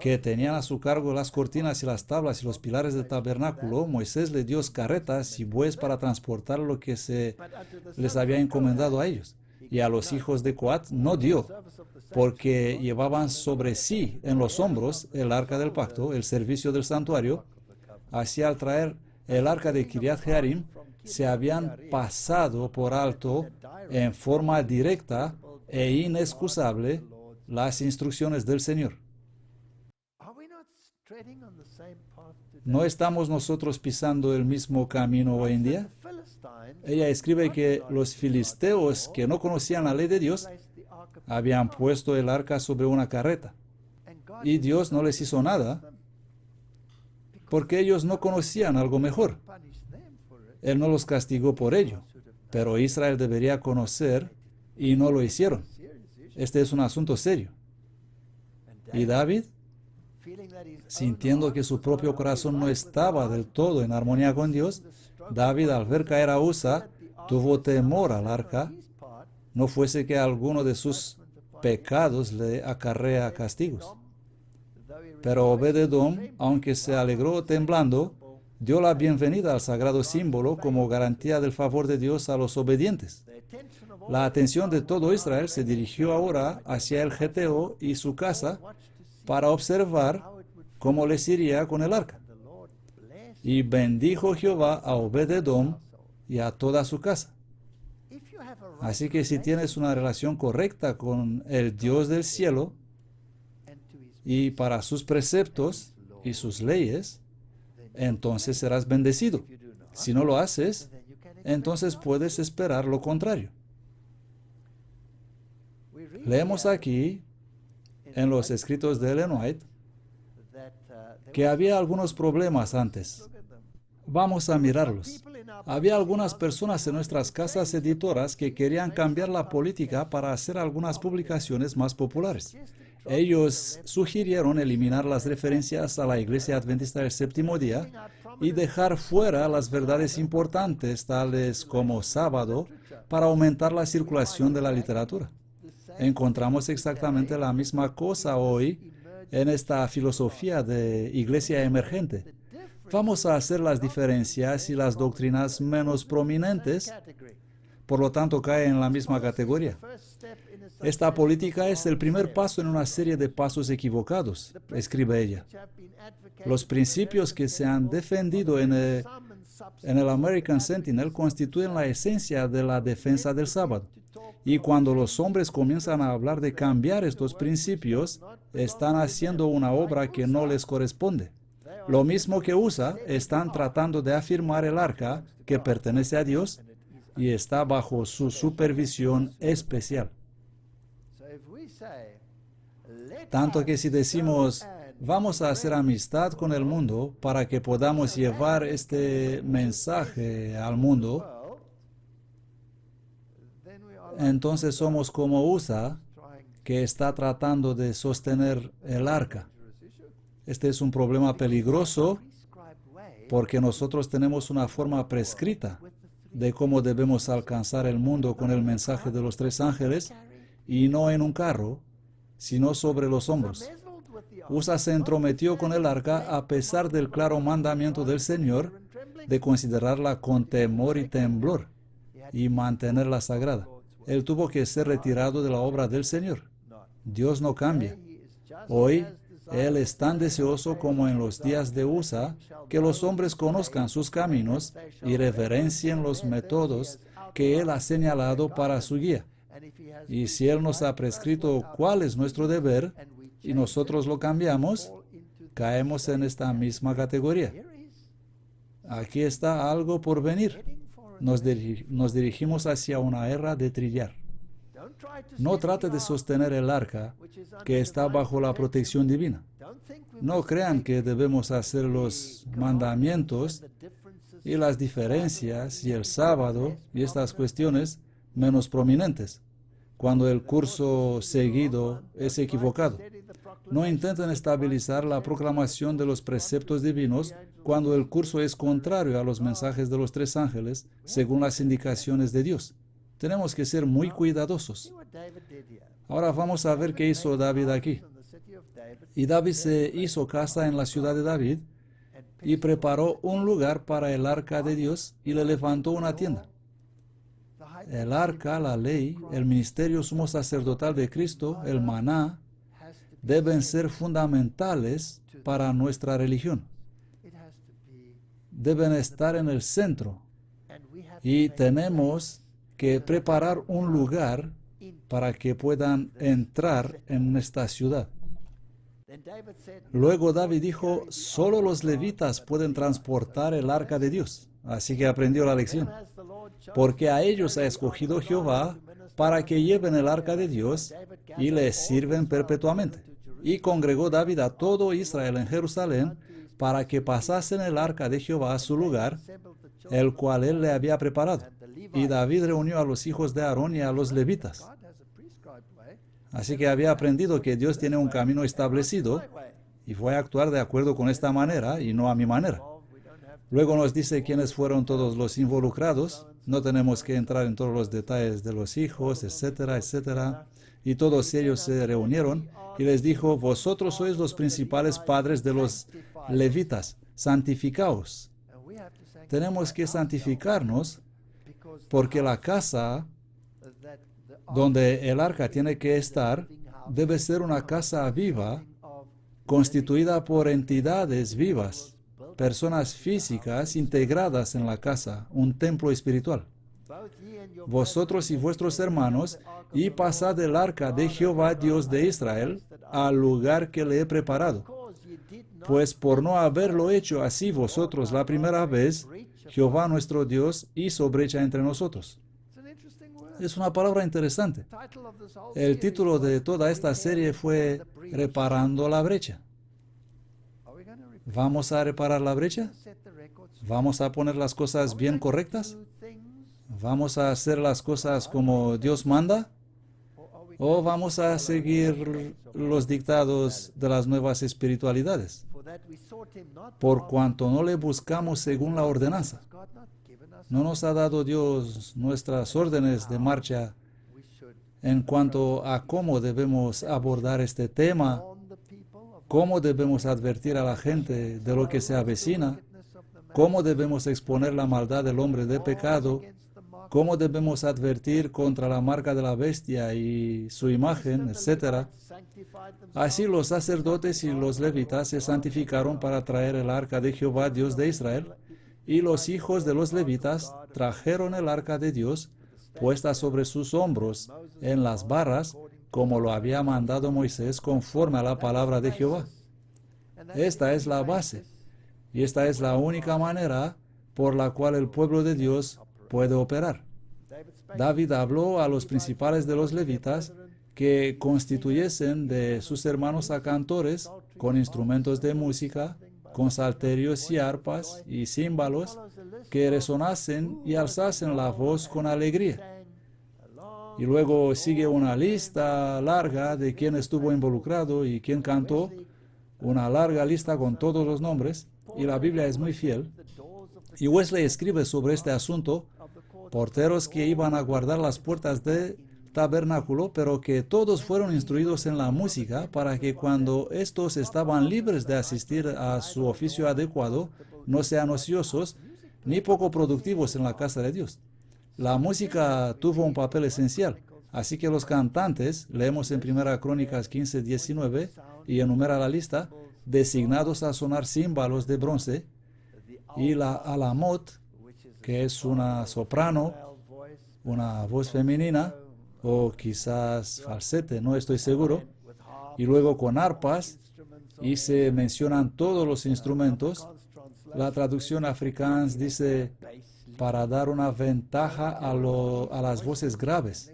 que tenían a su cargo las cortinas y las tablas y los pilares del tabernáculo, Moisés les dio carretas y bueyes para transportar lo que se les había encomendado a ellos. Y a los hijos de Coat no dio, porque llevaban sobre sí en los hombros el arca del pacto, el servicio del santuario. Así al traer el arca de Kiriat Jearim, se habían pasado por alto en forma directa e inexcusable las instrucciones del Señor. ¿No estamos nosotros pisando el mismo camino hoy en día? Ella escribe que los filisteos que no conocían la ley de Dios habían puesto el arca sobre una carreta y Dios no les hizo nada porque ellos no conocían algo mejor. Él no los castigó por ello, pero Israel debería conocer y no lo hicieron. Este es un asunto serio. Y David, sintiendo que su propio corazón no estaba del todo en armonía con Dios, David, al ver caer a Usa, tuvo temor al arca, no fuese que alguno de sus pecados le acarrea castigos. Pero Obed-edom, aunque se alegró temblando, dio la bienvenida al sagrado símbolo como garantía del favor de Dios a los obedientes. La atención de todo Israel se dirigió ahora hacia el Geteo y su casa para observar cómo les iría con el arca. Y bendijo Jehová a Obed-edom y a toda su casa. Así que si tienes una relación correcta con el Dios del cielo y para sus preceptos y sus leyes, entonces serás bendecido. Si no lo haces, entonces puedes esperar lo contrario. Leemos aquí, en los escritos de Ellen White, que había algunos problemas antes. Vamos a mirarlos. Había algunas personas en nuestras casas editoras que querían cambiar la política para hacer algunas publicaciones más populares. Ellos sugirieron eliminar las referencias a la Iglesia Adventista del Séptimo Día y dejar fuera las verdades importantes, tales como sábado, para aumentar la circulación de la literatura. Encontramos exactamente la misma cosa hoy en esta filosofía de iglesia emergente. Vamos a hacer las diferencias y las doctrinas menos prominentes, por lo tanto caen en la misma categoría. Esta política es el primer paso en una serie de pasos equivocados, escribe ella. Los principios que se han defendido en el American Sentinel constituyen la esencia de la defensa del sábado. Y cuando los hombres comienzan a hablar de cambiar estos principios, están haciendo una obra que no les corresponde. Lo mismo que USA, están tratando de afirmar el arca que pertenece a Dios y está bajo su supervisión especial. Tanto que si decimos, vamos a hacer amistad con el mundo para que podamos llevar este mensaje al mundo, entonces somos como USA, que está tratando de sostener el arca. Este es un problema peligroso porque nosotros tenemos una forma prescrita de cómo debemos alcanzar el mundo con el mensaje de los tres ángeles y no en un carro, sino sobre los hombros. USA se entrometió con el arca a pesar del claro mandamiento del Señor de considerarla con temor y temblor y mantenerla sagrada. Él tuvo que ser retirado de la obra del Señor. Dios no cambia. Hoy, Él es tan deseoso como en los días de USA que los hombres conozcan sus caminos y reverencien los métodos que Él ha señalado para su guía. Y si Él nos ha prescrito cuál es nuestro deber y nosotros lo cambiamos, caemos en esta misma categoría. Aquí está algo por venir. Nos dirigimos hacia una era de trillar. No trate de sostener el arca que está bajo la protección divina. No crean que debemos hacer los mandamientos y las diferencias y el sábado y estas cuestiones menos prominentes, cuando el curso seguido es equivocado. No intenten estabilizar la proclamación de los preceptos divinos cuando el curso es contrario a los mensajes de los tres ángeles, según las indicaciones de Dios. Tenemos que ser muy cuidadosos. Ahora vamos a ver qué hizo David aquí. Y David se hizo casa en la ciudad de David y preparó un lugar para el arca de Dios y le levantó una tienda. El arca, la ley, el ministerio sumo sacerdotal de Cristo, el maná, deben ser fundamentales para nuestra religión. Deben estar en el centro y tenemos que preparar un lugar para que puedan entrar en esta ciudad. Luego David dijo, solo los levitas pueden transportar el arca de Dios. Así que aprendió la lección. Porque a ellos ha escogido Jehová para que lleven el arca de Dios y les sirven perpetuamente. Y congregó David a todo Israel en Jerusalén para que pasasen el arca de Jehová a su lugar, el cual él le había preparado. Y David reunió a los hijos de Aarón y a los levitas. Así que había aprendido que Dios tiene un camino establecido y fue a actuar de acuerdo con esta manera y no a mi manera. Luego nos dice quiénes fueron todos los involucrados. No tenemos que entrar en todos los detalles de los hijos, etcétera, etcétera. Y todos ellos se reunieron y les dijo, vosotros sois los principales padres de los levitas, santificaos. Tenemos que santificarnos porque la casa donde el arca tiene que estar debe ser una casa viva, constituida por entidades vivas, personas físicas integradas en la casa, un templo espiritual. Vosotros y vuestros hermanos, y pasad el arca de Jehová Dios de Israel al lugar que le he preparado. Pues por no haberlo hecho así vosotros la primera vez, Jehová nuestro Dios hizo brecha entre nosotros. Es una palabra interesante. El título de toda esta serie fue Reparando la brecha. ¿Vamos a reparar la brecha? ¿Vamos a poner las cosas bien correctas? ¿Vamos a hacer las cosas como Dios manda? ¿O vamos a seguir los dictados de las nuevas espiritualidades? Por cuanto no le buscamos según la ordenanza. No nos ha dado Dios nuestras órdenes de marcha en cuanto a cómo debemos abordar este tema, cómo debemos advertir a la gente de lo que se avecina, cómo debemos exponer la maldad del hombre de pecado, cómo debemos advertir contra la marca de la bestia y su imagen, etc. Así los sacerdotes y los levitas se santificaron para traer el arca de Jehová Dios de Israel, y los hijos de los levitas trajeron el arca de Dios puesta sobre sus hombros en las barras, como lo había mandado Moisés conforme a la palabra de Jehová. Esta es la base, y esta es la única manera por la cual el pueblo de Dios puede operar. David habló a los principales de los levitas que constituyesen de sus hermanos a cantores con instrumentos de música, con salterios y arpas y címbalos, que resonasen y alzasen la voz con alegría. Y luego sigue una lista larga de quién estuvo involucrado y quién cantó, una larga lista con todos los nombres, y la Biblia es muy fiel. Y Wesley escribe sobre este asunto: porteros que iban a guardar las puertas del tabernáculo, pero que todos fueron instruidos en la música para que cuando estos estaban libres de asistir a su oficio adecuado, no sean ociosos ni poco productivos en la casa de Dios. La música tuvo un papel esencial, así que los cantantes, leemos en 1 Crónicas 15:19, y enumera la lista, designados a sonar címbalos de bronce, y la alamot, que es una soprano, una voz femenina, o quizás falsete, no estoy seguro, y luego con arpas, y se mencionan todos los instrumentos. La traducción afrikaans dice para dar una ventaja a las voces graves.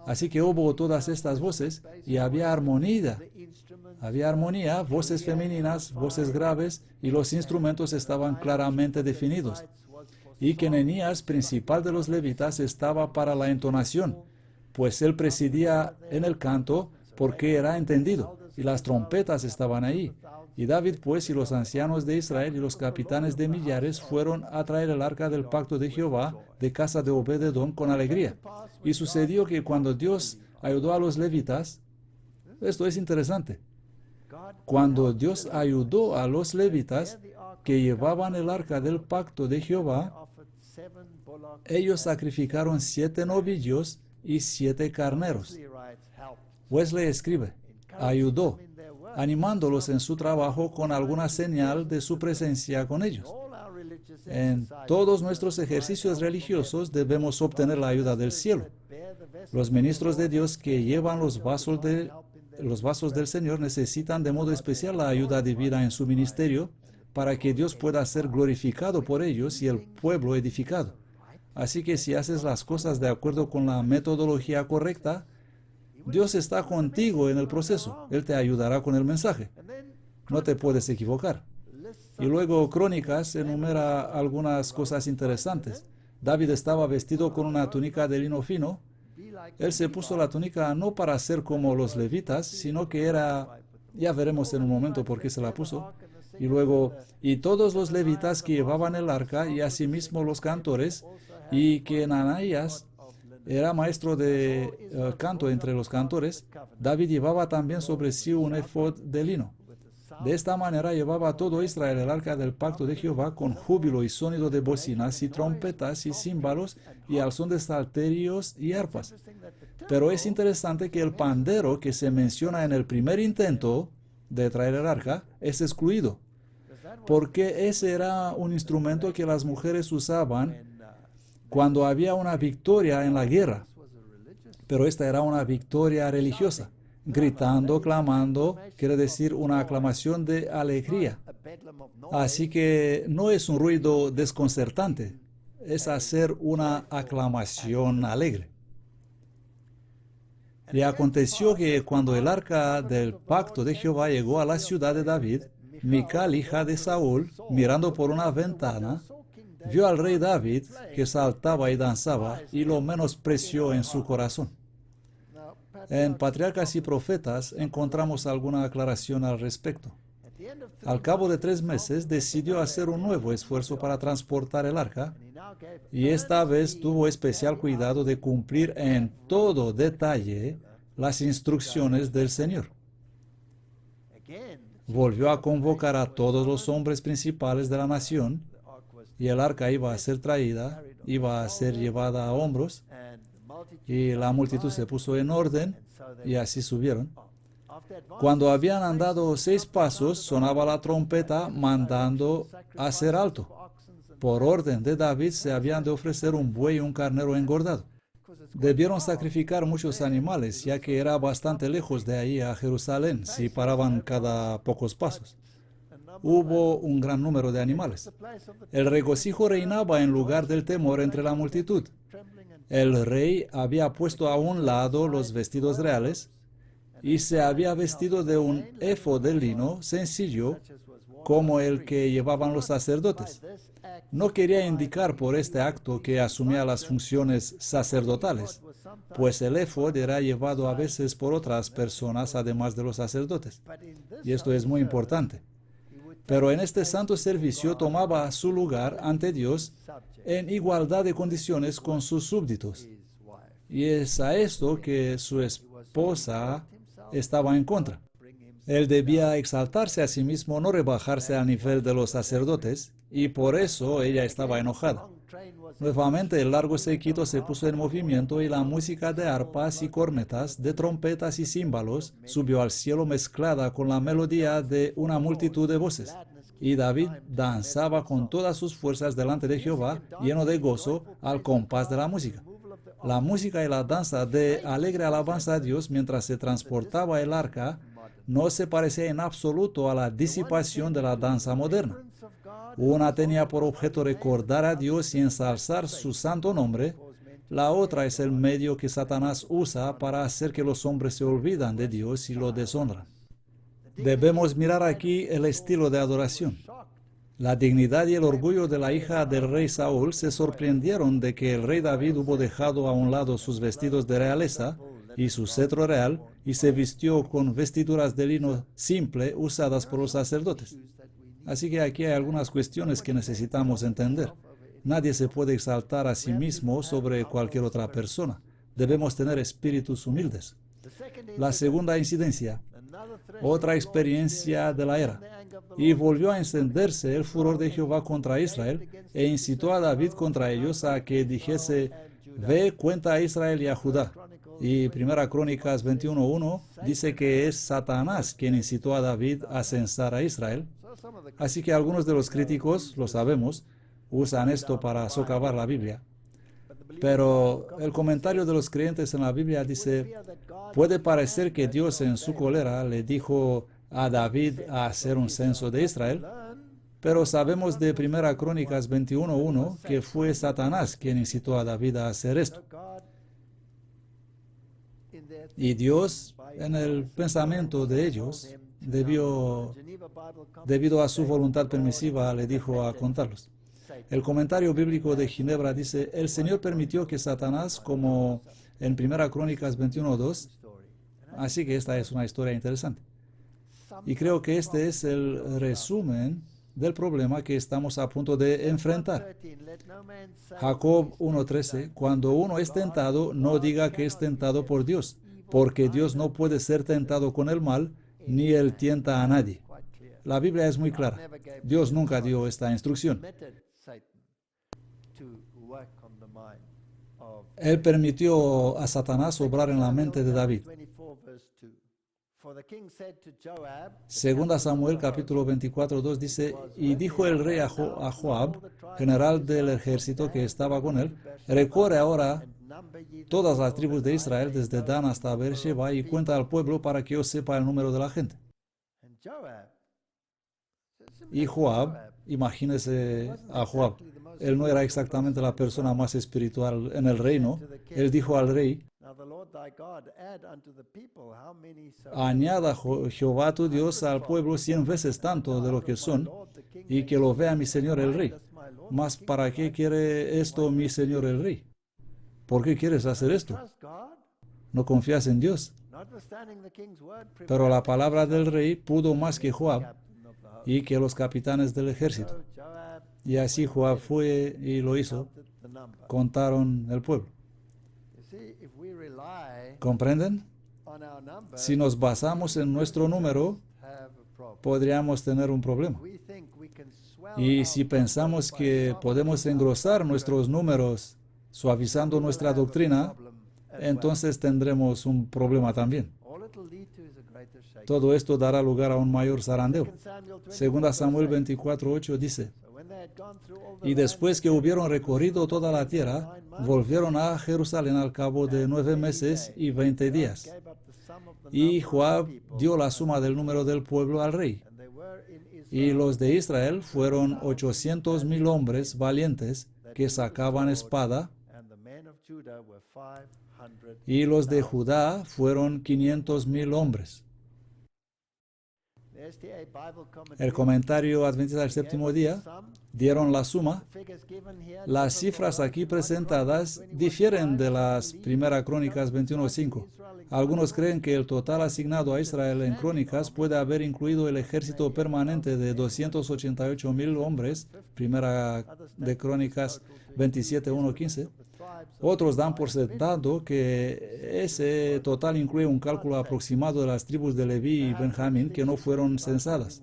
Así que hubo todas estas voces y había armonía, voces femeninas, voces graves, y los instrumentos estaban claramente definidos. Y Kenenías, principal de los levitas, estaba para la entonación, pues él presidía en el canto porque era entendido, y las trompetas estaban ahí. Y David, pues, y los ancianos de Israel y los capitanes de millares fueron a traer el arca del pacto de Jehová de casa de Obed-Edom con alegría. Y sucedió que cuando Dios ayudó a los levitas, esto es interesante, cuando Dios ayudó a los levitas que llevaban el arca del pacto de Jehová, ellos sacrificaron 7 novillos y 7 carneros. Wesley escribe, ayudó, animándolos en su trabajo con alguna señal de su presencia con ellos. En todos nuestros ejercicios religiosos debemos obtener la ayuda del cielo. Los ministros de Dios que llevan los vasos del Señor necesitan de modo especial la ayuda divina en su ministerio para que Dios pueda ser glorificado por ellos y el pueblo edificado. Así que si haces las cosas de acuerdo con la metodología correcta, Dios está contigo en el proceso. Él te ayudará con el mensaje. No te puedes equivocar. Y luego Crónicas enumera algunas cosas interesantes. David estaba vestido con una túnica de lino fino. Él se puso la túnica no para ser como los levitas, sino que era, ya veremos en un momento por qué se la puso. Y luego, y todos los levitas que llevaban el arca, y asimismo los cantores, y que Ananías era maestro de canto entre los cantores, David llevaba también sobre sí un efod de lino. De esta manera llevaba todo Israel el arca del pacto de Jehová con júbilo y sonido de bocinas y trompetas y címbalos y al son de salterios y arpas. Pero es interesante que el pandero que se menciona en el primer intento de traer el arca es excluido. porque ese era un instrumento que las mujeres usaban cuando había una victoria en la guerra. Pero esta era una victoria religiosa. Gritando, clamando, quiere decir una aclamación de alegría. Así que no es un ruido desconcertante, es hacer una aclamación alegre. Y aconteció que cuando el arca del pacto de Jehová llegó a la ciudad de David, Mical, hija de Saúl, mirando por una ventana, vio al rey David que saltaba y danzaba y lo menospreció en su corazón. En Patriarcas y Profetas encontramos alguna aclaración al respecto. Al cabo de 3 meses decidió hacer un nuevo esfuerzo para transportar el arca y esta vez tuvo especial cuidado de cumplir en todo detalle las instrucciones del Señor. Volvió a convocar a todos los hombres principales de la nación y el arca iba a ser traída, iba a ser llevada a hombros y la multitud se puso en orden y así subieron. Cuando habían andado 6 pasos, sonaba la trompeta mandando hacer alto. Por orden de David se habían de ofrecer un buey y un carnero engordado. Debieron sacrificar muchos animales, ya que era bastante lejos de ahí a Jerusalén, si paraban cada pocos pasos. Hubo un gran número de animales. El regocijo reinaba en lugar del temor entre la multitud. El rey había puesto a un lado los vestidos reales y se había vestido de un efod de lino sencillo como el que llevaban los sacerdotes. No quería indicar por este acto que asumía las funciones sacerdotales, pues el efod era llevado a veces por otras personas además de los sacerdotes. Y esto es muy importante. Pero en este santo servicio tomaba su lugar ante Dios en igualdad de condiciones con sus súbditos. Y es a esto que su esposa estaba en contra. Él debía exaltarse a sí mismo, no rebajarse al nivel de los sacerdotes, y por eso ella estaba enojada. Nuevamente el largo séquito se puso en movimiento y la música de arpas y cornetas, de trompetas y címbalos subió al cielo mezclada con la melodía de una multitud de voces. Y David danzaba con todas sus fuerzas delante de Jehová, lleno de gozo, al compás de la música. La música y la danza de alegre alabanza a Dios mientras se transportaba el arca no se parecía en absoluto a la disipación de la danza moderna. Una tenía por objeto recordar a Dios y ensalzar su santo nombre. La otra es el medio que Satanás usa para hacer que los hombres se olvidan de Dios y lo deshonran. Debemos mirar aquí el estilo de adoración. La dignidad y el orgullo de la hija del rey Saúl se sorprendieron de que el rey David hubo dejado a un lado sus vestidos de realeza y su cetro real y se vistió con vestiduras de lino simple usadas por los sacerdotes. Así que aquí hay algunas cuestiones que necesitamos entender. Nadie se puede exaltar a sí mismo sobre cualquier otra persona. Debemos tener espíritus humildes. La segunda incidencia, otra experiencia de la era. Y volvió a encenderse el furor de Jehová contra Israel, e incitó a David contra ellos a que dijese, ve, cuenta a Israel y a Judá. Y 1 Crónicas 21:1 dice que es Satanás quien incitó a David a censar a Israel. Así que algunos de los críticos, lo sabemos, usan esto para socavar la Biblia. Pero el comentario de los creyentes en la Biblia dice, puede parecer que Dios en su cólera le dijo a David a hacer un censo de Israel, pero sabemos de 1 Crónicas 21:1 que fue Satanás quien incitó a David a hacer esto. Y Dios, en el pensamiento de ellos, debido a su voluntad permisiva, le dijo a contarlos. El comentario bíblico de Ginebra dice, el Señor permitió que Satanás, como en 1 Crónicas 21:2, así que esta es una historia interesante. Y creo que este es el resumen del problema que estamos a punto de enfrentar. Jacob 1:13, cuando uno es tentado, no diga que es tentado por Dios, porque Dios no puede ser tentado con el mal, ni él tienta a nadie. La Biblia es muy clara. Dios nunca dio esta instrucción. Él permitió a Satanás obrar en la mente de David. Segunda Samuel capítulo 24:2 dice, y dijo el rey a Joab, general del ejército que estaba con él, recorre ahora todas las tribus de Israel desde Dan hasta Beersheba y cuenta al pueblo para que yo sepa el número de la gente. Y Joab, imagínese a Joab, él no era exactamente la persona más espiritual en el reino. Él dijo al rey, añada Jehová tu Dios al pueblo 100 veces tanto de lo que son, y que lo vea mi señor el rey. Mas ¿para qué quiere esto mi señor el rey? ¿Por qué quieres hacer esto? ¿No confías en Dios? Pero la palabra del rey pudo más que Joab y que los capitanes del ejército. Y así Joab fue y lo hizo. Contaron el pueblo. ¿Comprenden? Si nos basamos en nuestro número, podríamos tener un problema. Y si pensamos que podemos engrosar nuestros números suavizando nuestra doctrina, entonces tendremos un problema también. Todo esto dará lugar a un mayor zarandeo. Segunda Samuel 24:8 dice, y después que hubieron recorrido toda la tierra, volvieron a Jerusalén al cabo de 9 meses y 20 días. Y Joab dio la suma del número del pueblo al rey. Y los de Israel fueron 800,000 hombres valientes que sacaban espada, y los de Judá fueron 500,000 hombres. El comentario adventista del séptimo día dieron la suma. Las cifras aquí presentadas difieren de las Primera Crónicas 21:5. Algunos creen que el total asignado a Israel en Crónicas puede haber incluido el ejército permanente de 288,000 hombres, Primera de Crónicas 27:1-15. Otros dan por sentado que ese total incluye un cálculo aproximado de las tribus de Leví y Benjamín que no fueron censadas.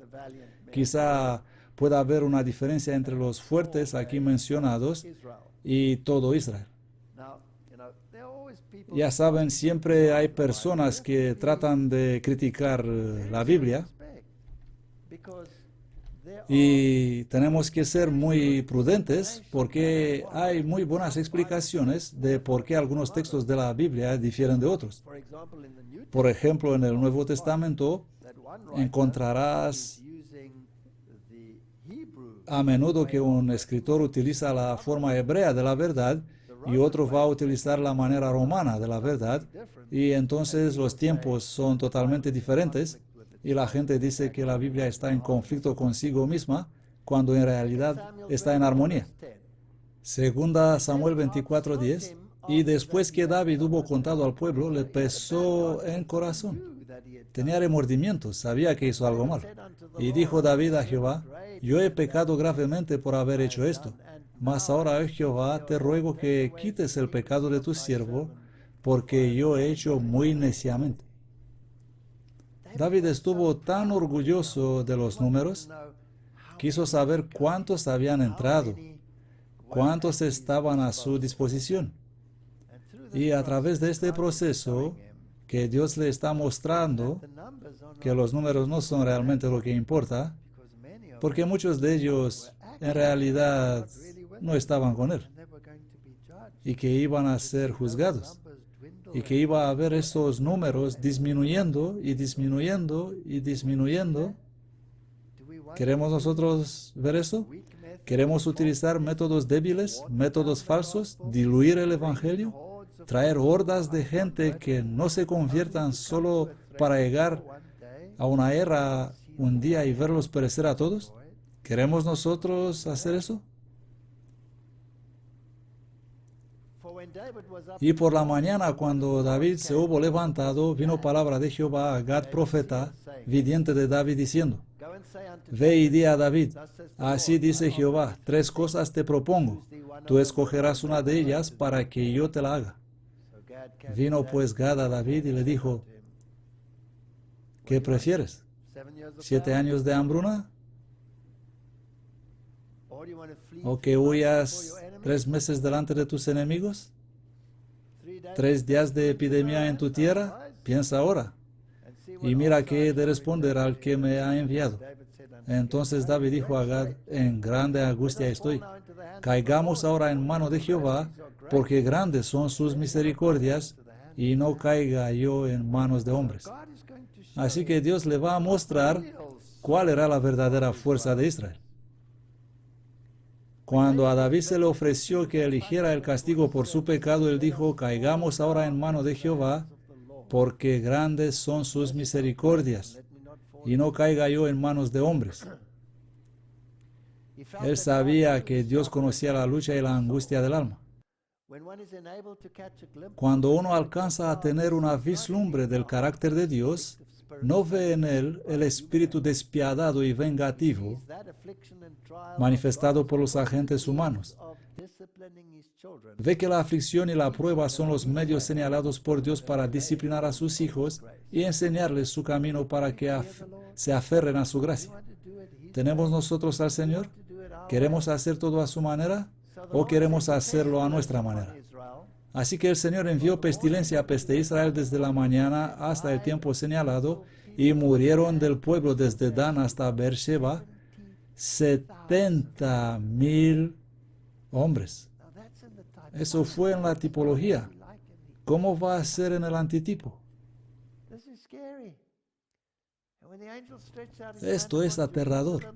Quizá pueda haber una diferencia entre los fuertes aquí mencionados y todo Israel. Ya saben, siempre hay personas que tratan de criticar la Biblia y tenemos que ser muy prudentes porque hay muy buenas explicaciones de por qué algunos textos de la Biblia difieren de otros. Por ejemplo, en el Nuevo Testamento encontrarás a menudo que un escritor utiliza la forma hebrea de la verdad y otro va a utilizar la manera romana de la verdad, y entonces los tiempos son totalmente diferentes y la gente dice que la Biblia está en conflicto consigo misma cuando en realidad está en armonía. Segunda Samuel 24:10, y después que David hubo contado al pueblo, le pesó en corazón. Tenía remordimientos, sabía que hizo algo mal. Y dijo David a Jehová, yo he pecado gravemente por haber hecho esto. Mas ahora, oh Jehová, te ruego que quites el pecado de tu siervo, porque yo he hecho muy neciamente. David estuvo tan orgulloso de los números, quiso saber cuántos habían entrado, cuántos estaban a su disposición. Y a través de este proceso, que Dios le está mostrando que los números no son realmente lo que importa, porque muchos de ellos en realidad no estaban con él, y que iban a ser juzgados, y que iba a haber esos números disminuyendo y disminuyendo y disminuyendo. ¿Queremos nosotros ver eso? ¿Queremos utilizar métodos débiles, métodos falsos, diluir el Evangelio, traer hordas de gente que no se conviertan solo para llegar a una era un día y verlos perecer a todos? ¿Queremos nosotros hacer eso? Y por la mañana, cuando David se hubo levantado, vino palabra de Jehová a Gad profeta, vidente de David, diciendo, ve y di a David, así dice Jehová, 3 cosas te propongo, tú escogerás una de ellas para que yo te la haga. Vino pues Gad a David y le dijo, ¿qué prefieres? ¿7 años de hambruna? ¿O que huyas 3 meses delante de tus enemigos? 3 días de epidemia en tu tierra? Piensa ahora. y mira que he de responder al que me ha enviado. Entonces David dijo a Gad, en grande angustia estoy. Caigamos ahora en mano de Jehová, porque grandes son sus misericordias, y no caiga yo en manos de hombres. Así que Dios le va a mostrar cuál era la verdadera fuerza de Israel. Cuando a David se le ofreció que eligiera el castigo por su pecado, él dijo, caigamos ahora en mano de Jehová, porque grandes son sus misericordias, y no caiga yo en manos de hombres. Él sabía que Dios conocía la lucha y la angustia del alma. Cuando uno alcanza a tener una vislumbre del carácter de Dios, no ve en él el espíritu despiadado y vengativo manifestado por los agentes humanos. Ve que la aflicción y la prueba son los medios señalados por Dios para disciplinar a sus hijos y enseñarles su camino para que se aferren a su gracia. ¿Tenemos nosotros al Señor? ¿Queremos hacer todo a su manera o queremos hacerlo a nuestra manera? Así que el Señor envió pestilencia peste Israel desde la mañana hasta el tiempo señalado, y murieron del pueblo desde Dan hasta Beersheba 70,000 hombres. Eso fue en la tipología. ¿Cómo va a ser en el antitipo? Esto es aterrador.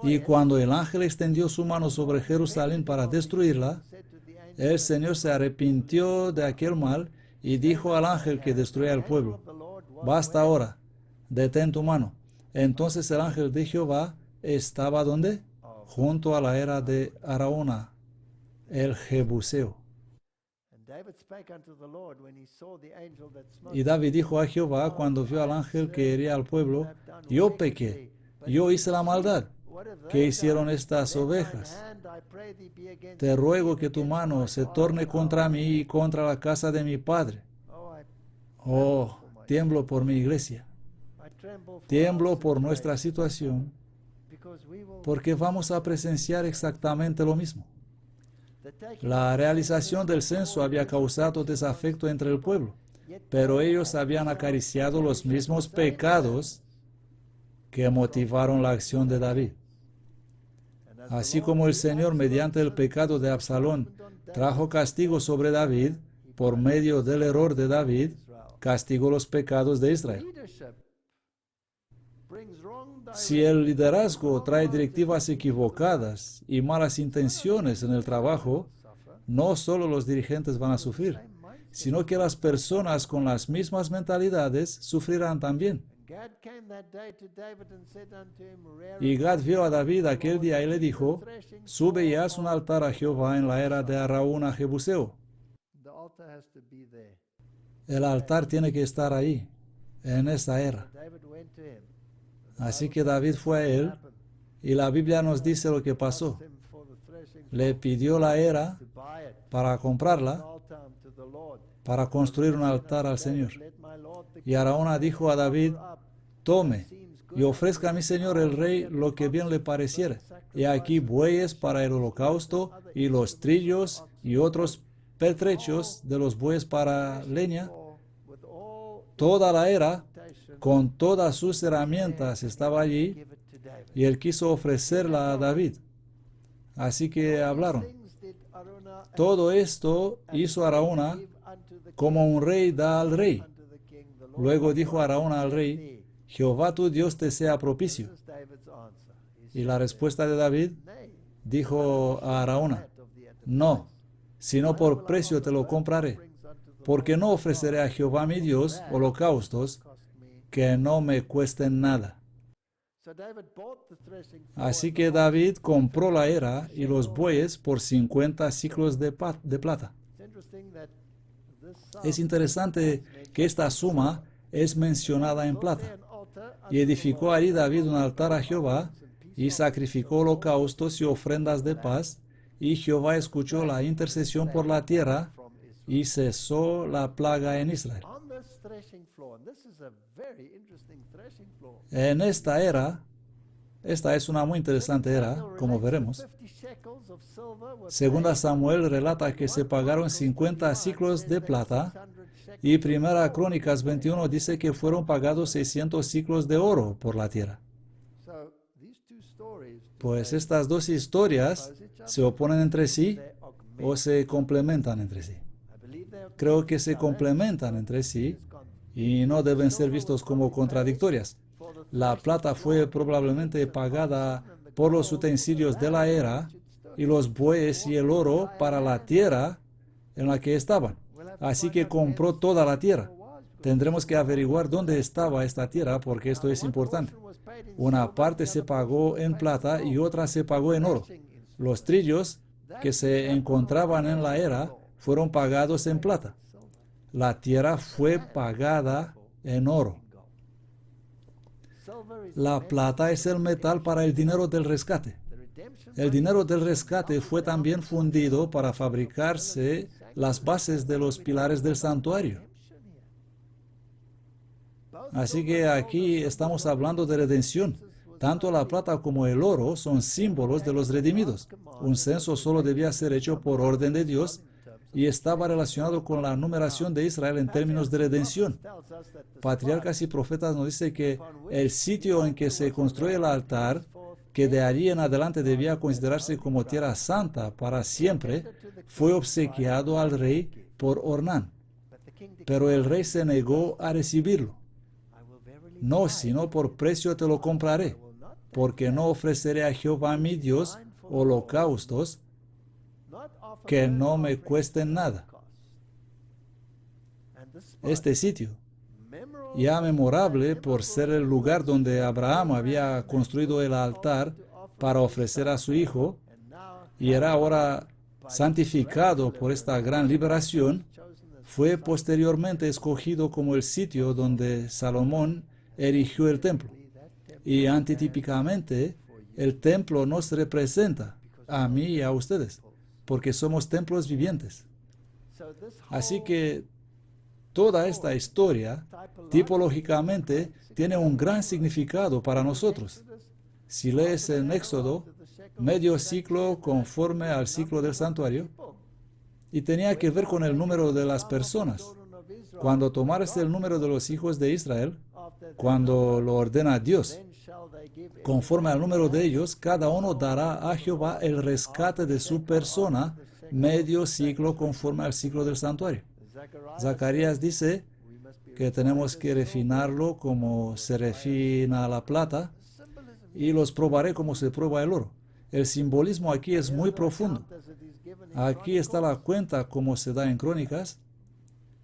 Y cuando el ángel extendió su mano sobre Jerusalén para destruirla, el Señor se arrepintió de aquel mal y dijo al ángel que destruía el pueblo, basta ahora, detén tu mano. Entonces el ángel de Jehová estaba ¿dónde? Junto a la era de Arauna, el Jebuseo. Y David dijo a Jehová cuando vio al ángel que hería al pueblo, yo pequé, yo hice la maldad. ¿Qué hicieron estas ovejas? Te ruego que tu mano se torne contra mí y contra la casa de mi padre. Oh, tiemblo por mi iglesia. Tiemblo por nuestra situación, porque vamos a presenciar exactamente lo mismo. La realización del censo había causado desafecto entre el pueblo, pero ellos habían acariciado los mismos pecados que motivaron la acción de David. Así como el Señor, mediante el pecado de Absalón, trajo castigo sobre David, por medio del error de David, castigó los pecados de Israel. Si el liderazgo trae directivas equivocadas y malas intenciones en el trabajo, no solo los dirigentes van a sufrir, sino que las personas con las mismas mentalidades sufrirán también. Y Gad vio a David aquel día y le dijo, sube y haz un altar a Jehová en la era de Arauna Jebuseo. El altar tiene que estar ahí, en esa era. Así que David fue a él, y la Biblia nos dice lo que pasó. Le pidió la era para comprarla, para construir un altar al Señor. Y Arauna dijo a David, tome y ofrezca a mi señor el rey lo que bien le pareciere. Y aquí bueyes para el holocausto, y los trillos y otros pertrechos de los bueyes para leña. Toda la era, con todas sus herramientas, estaba allí, y él quiso ofrecerla a David. Así que hablaron. Todo esto hizo Arauna como un rey da al rey. Luego dijo Arauna al rey, Jehová tu Dios te sea propicio. Y la respuesta de David dijo a Arauna, no, sino por precio te lo compraré, porque no ofreceré a Jehová mi Dios holocaustos que no me cuesten nada. Así que David compró la era y los bueyes por 50 siclos de plata. Es interesante que esta suma es mencionada en plata. Y edificó allí David un altar a Jehová, y sacrificó holocaustos y ofrendas de paz, y Jehová escuchó la intercesión por la tierra, y cesó la plaga en Israel. En esta era, Esta es una muy interesante era, como veremos. Segunda Samuel relata que se pagaron 50 ciclos de plata y Primera Crónicas 21 dice que fueron pagados 600 ciclos de oro por la tierra. Pues estas dos historias se oponen entre sí o se complementan entre sí. Creo que se complementan entre sí y no deben ser vistos como contradictorias. La plata fue probablemente pagada por los utensilios de la era y los bueyes y el oro para la tierra en la que estaban. Así que compró toda la tierra. Tendremos que averiguar dónde estaba esta tierra porque esto es importante. Una parte se pagó en plata y otra se pagó en oro. Los trillos que se encontraban en la era fueron pagados en plata. La tierra fue pagada en oro. La plata es el metal para el dinero del rescate. El dinero del rescate fue también fundido para fabricarse las bases de los pilares del santuario. Así que aquí estamos hablando de redención. Tanto la plata como el oro son símbolos de los redimidos. Un censo solo debía ser hecho por orden de Dios y estaba relacionado con la numeración de Israel en términos de redención. Patriarcas y profetas nos dicen que el sitio en que se construye el altar, que de allí en adelante debía considerarse como tierra santa para siempre, fue obsequiado al rey por Ornán. Pero el rey se negó a recibirlo. No, sino por precio te lo compraré, porque no ofreceré a Jehová mi Dios holocaustos que no me cuesten nada. Este sitio, ya memorable por ser el lugar donde Abraham había construido el altar para ofrecer a su hijo, y era ahora santificado por esta gran liberación, fue posteriormente escogido como el sitio donde Salomón erigió el templo. Y antitípicamente, el templo nos representa a mí y a ustedes, porque somos templos vivientes. Así que toda esta historia, tipológicamente, tiene un gran significado para nosotros. Si lees en Éxodo, medio ciclo conforme al ciclo del santuario, y tenía que ver con el número de las personas. Cuando tomares el número de los hijos de Israel, cuando lo ordena Dios, conforme al número de ellos, cada uno dará a Jehová el rescate de su persona, medio ciclo conforme al ciclo del santuario. Zacarías dice que tenemos que refinarlo como se refina la plata, y los probaré como se prueba el oro. El simbolismo aquí es muy profundo. Aquí está la cuenta como se da en Crónicas,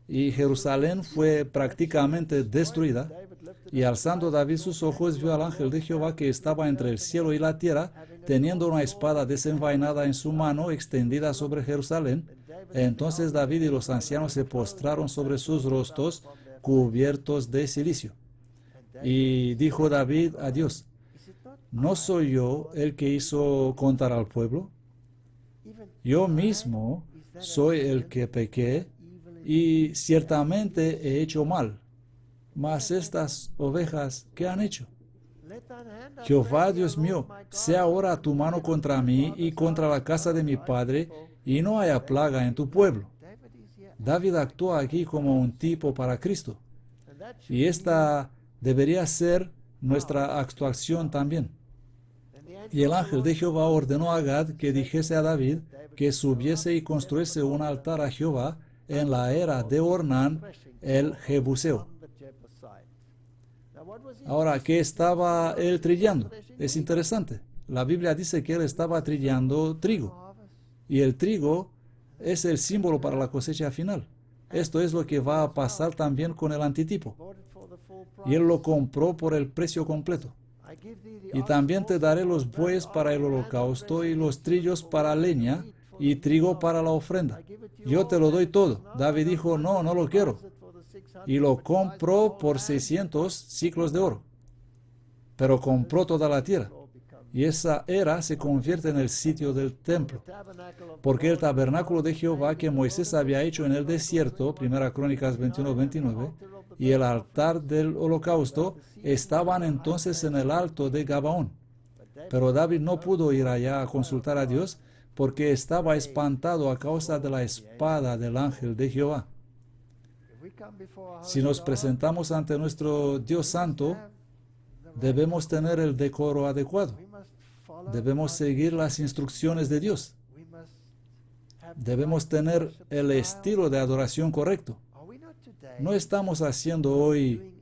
y Jerusalén fue prácticamente destruida, y alzando David sus ojos vio al ángel de Jehová que estaba entre el cielo y la tierra, teniendo una espada desenvainada en su mano extendida sobre Jerusalén. Entonces David y los ancianos se postraron sobre sus rostros cubiertos de cilicio. Y dijo David a Dios: ¿no soy yo el que hizo contar al pueblo? Yo mismo soy el que pequé, y ciertamente he hecho mal. Mas estas ovejas, ¿qué han hecho? Jehová, Dios mío, sea ahora tu mano contra mí y contra la casa de mi padre, y no haya plaga en tu pueblo. David actúa aquí como un tipo para Cristo, y esta debería ser nuestra actuación también. Y el ángel de Jehová ordenó a Gad que dijese a David que subiese y construyese un altar a Jehová en la era de Ornán el Jebuseo. Ahora, ¿qué estaba él trillando? Es interesante. La Biblia dice que él estaba trillando trigo. Y el trigo es el símbolo para la cosecha final. Esto es lo que va a pasar también con el antitipo. Y él lo compró por el precio completo. Y también te daré los bueyes para el holocausto y los trillos para leña y trigo para la ofrenda. Yo te lo doy todo. David dijo: no, no lo quiero. Y lo compró por 600 ciclos de oro. Pero compró toda la tierra. Y esa era se convierte en el sitio del templo. Porque el tabernáculo de Jehová que Moisés había hecho en el desierto, 1 Crónicas 21-29, y el altar del holocausto estaban entonces en el alto de Gabaón. Pero David no pudo ir allá a consultar a Dios porque estaba espantado a causa de la espada del ángel de Jehová. Si nos presentamos ante nuestro Dios Santo, debemos tener el decoro adecuado. Debemos seguir las instrucciones de Dios. Debemos tener el estilo de adoración correcto. ¿No estamos haciendo hoy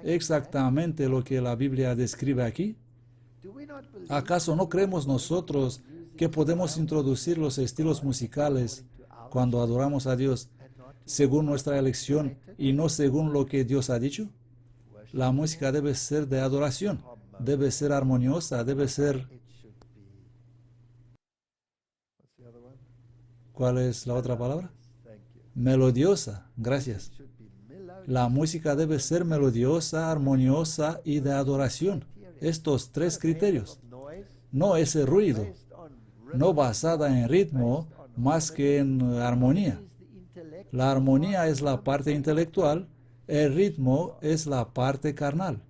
exactamente lo que la Biblia describe aquí? ¿Acaso no creemos nosotros que podemos introducir los estilos musicales cuando adoramos a Dios según nuestra elección y no según lo que Dios ha dicho? La música debe ser de adoración, debe ser armoniosa, debe ser... ¿Cuál es la otra palabra? Melodiosa, gracias. La música debe ser melodiosa, armoniosa y de adoración. Estos tres criterios. No ese ruido, no basada en ritmo más que en armonía. La armonía es la parte intelectual, el ritmo es la parte carnal.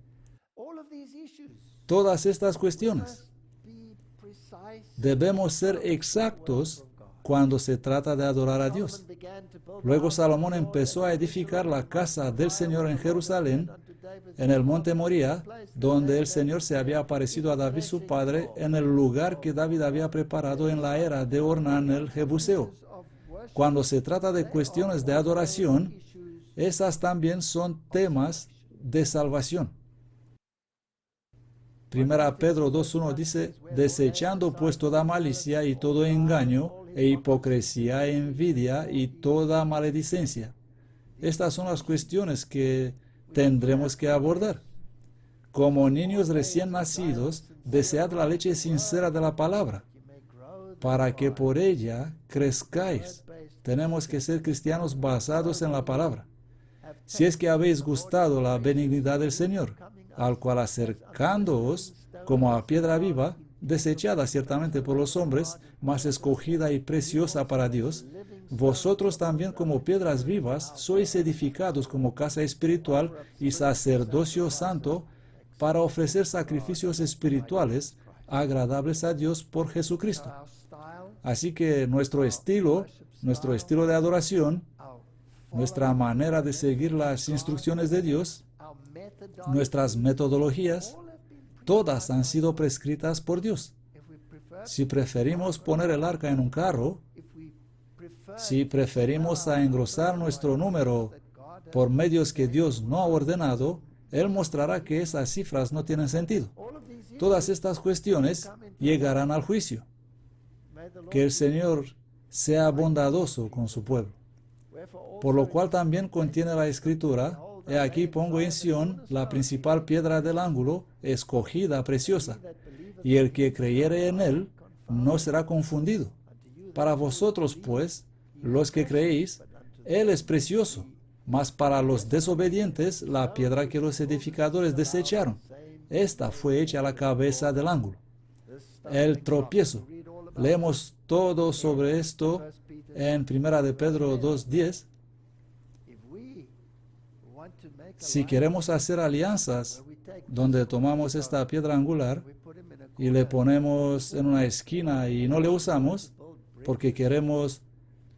Todas estas cuestiones debemos ser exactos cuando se trata de adorar a Dios. Luego Salomón empezó a edificar la casa del Señor en Jerusalén, en el monte Moría, donde el Señor se había aparecido a David su padre en el lugar que David había preparado en la era de Ornán el Jebuseo. Cuando se trata de cuestiones de adoración, esas también son temas de salvación. Primera Pedro 2:1 dice, desechando pues toda malicia y todo engaño, e hipocresía, envidia y toda maledicencia. Estas son las cuestiones que tendremos que abordar. Como niños recién nacidos, desead la leche sincera de la palabra, para que por ella crezcáis. Tenemos que ser cristianos basados en la palabra. Si es que habéis gustado la benignidad del Señor, al cual acercándoos como a piedra viva, desechada ciertamente por los hombres, mas escogida y preciosa para Dios, vosotros también como piedras vivas sois edificados como casa espiritual y sacerdocio santo para ofrecer sacrificios espirituales agradables a Dios por Jesucristo. Así que nuestro estilo de adoración, nuestra manera de seguir las instrucciones de Dios, nuestras metodologías, todas han sido prescritas por Dios. Si preferimos poner el arca en un carro, si preferimos a engrosar nuestro número por medios que Dios no ha ordenado, Él mostrará que esas cifras no tienen sentido. Todas estas cuestiones llegarán al juicio. Que el Señor sea bondadoso con su pueblo. Por lo cual también contiene la Escritura, he aquí pongo en Sión la principal piedra del ángulo, escogida, preciosa, y el que creyere en él no será confundido. Para vosotros, pues, los que creéis, él es precioso, mas para los desobedientes, la piedra que los edificadores desecharon, esta fue hecha la cabeza del ángulo. El tropiezo. Leemos todo sobre esto en 1 de Pedro 2:10. Si queremos hacer alianzas donde tomamos esta piedra angular y le ponemos en una esquina y no le usamos porque queremos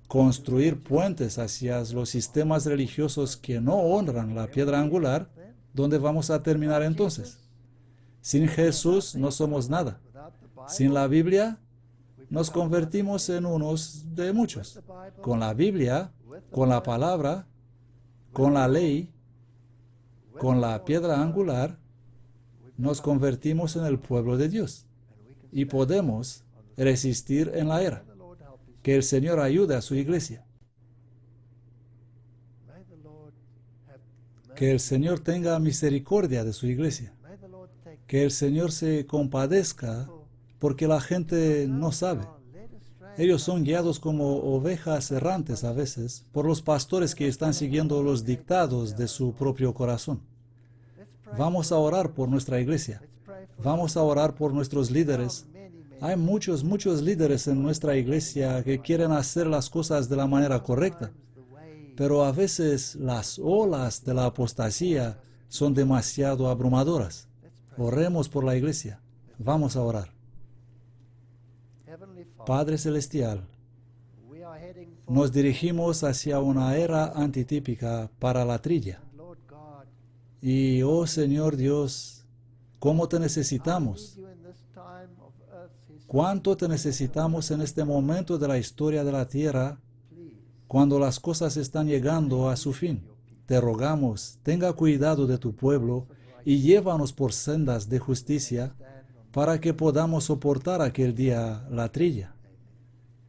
construir puentes hacia los sistemas religiosos que no honran la piedra angular, ¿dónde vamos a terminar entonces? Sin Jesús no somos nada. Sin la Biblia nos convertimos en unos de muchos. Con la Biblia, con la palabra, con la ley, con la piedra angular, nos convertimos en el pueblo de Dios y podemos resistir en la era. Que el Señor ayude a su iglesia. Que el Señor tenga misericordia de su iglesia. Que el Señor se compadezca porque la gente no sabe. Ellos son guiados como ovejas errantes a veces por los pastores que están siguiendo los dictados de su propio corazón. Vamos a orar por nuestra iglesia. Vamos a orar por nuestros líderes. Hay muchos líderes en nuestra iglesia que quieren hacer las cosas de la manera correcta, pero a veces las olas de la apostasía son demasiado abrumadoras. Oremos por la iglesia. Vamos a orar. Padre Celestial, nos dirigimos hacia una era antitípica para la trilla. Y, oh Señor Dios, ¿cómo te necesitamos? ¿Cuánto te necesitamos en este momento de la historia de la tierra, cuando las cosas están llegando a su fin? Te rogamos, tenga cuidado de tu pueblo y llévanos por sendas de justicia para que podamos soportar aquel día la trilla.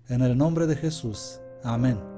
En el nombre de Jesús. Amén.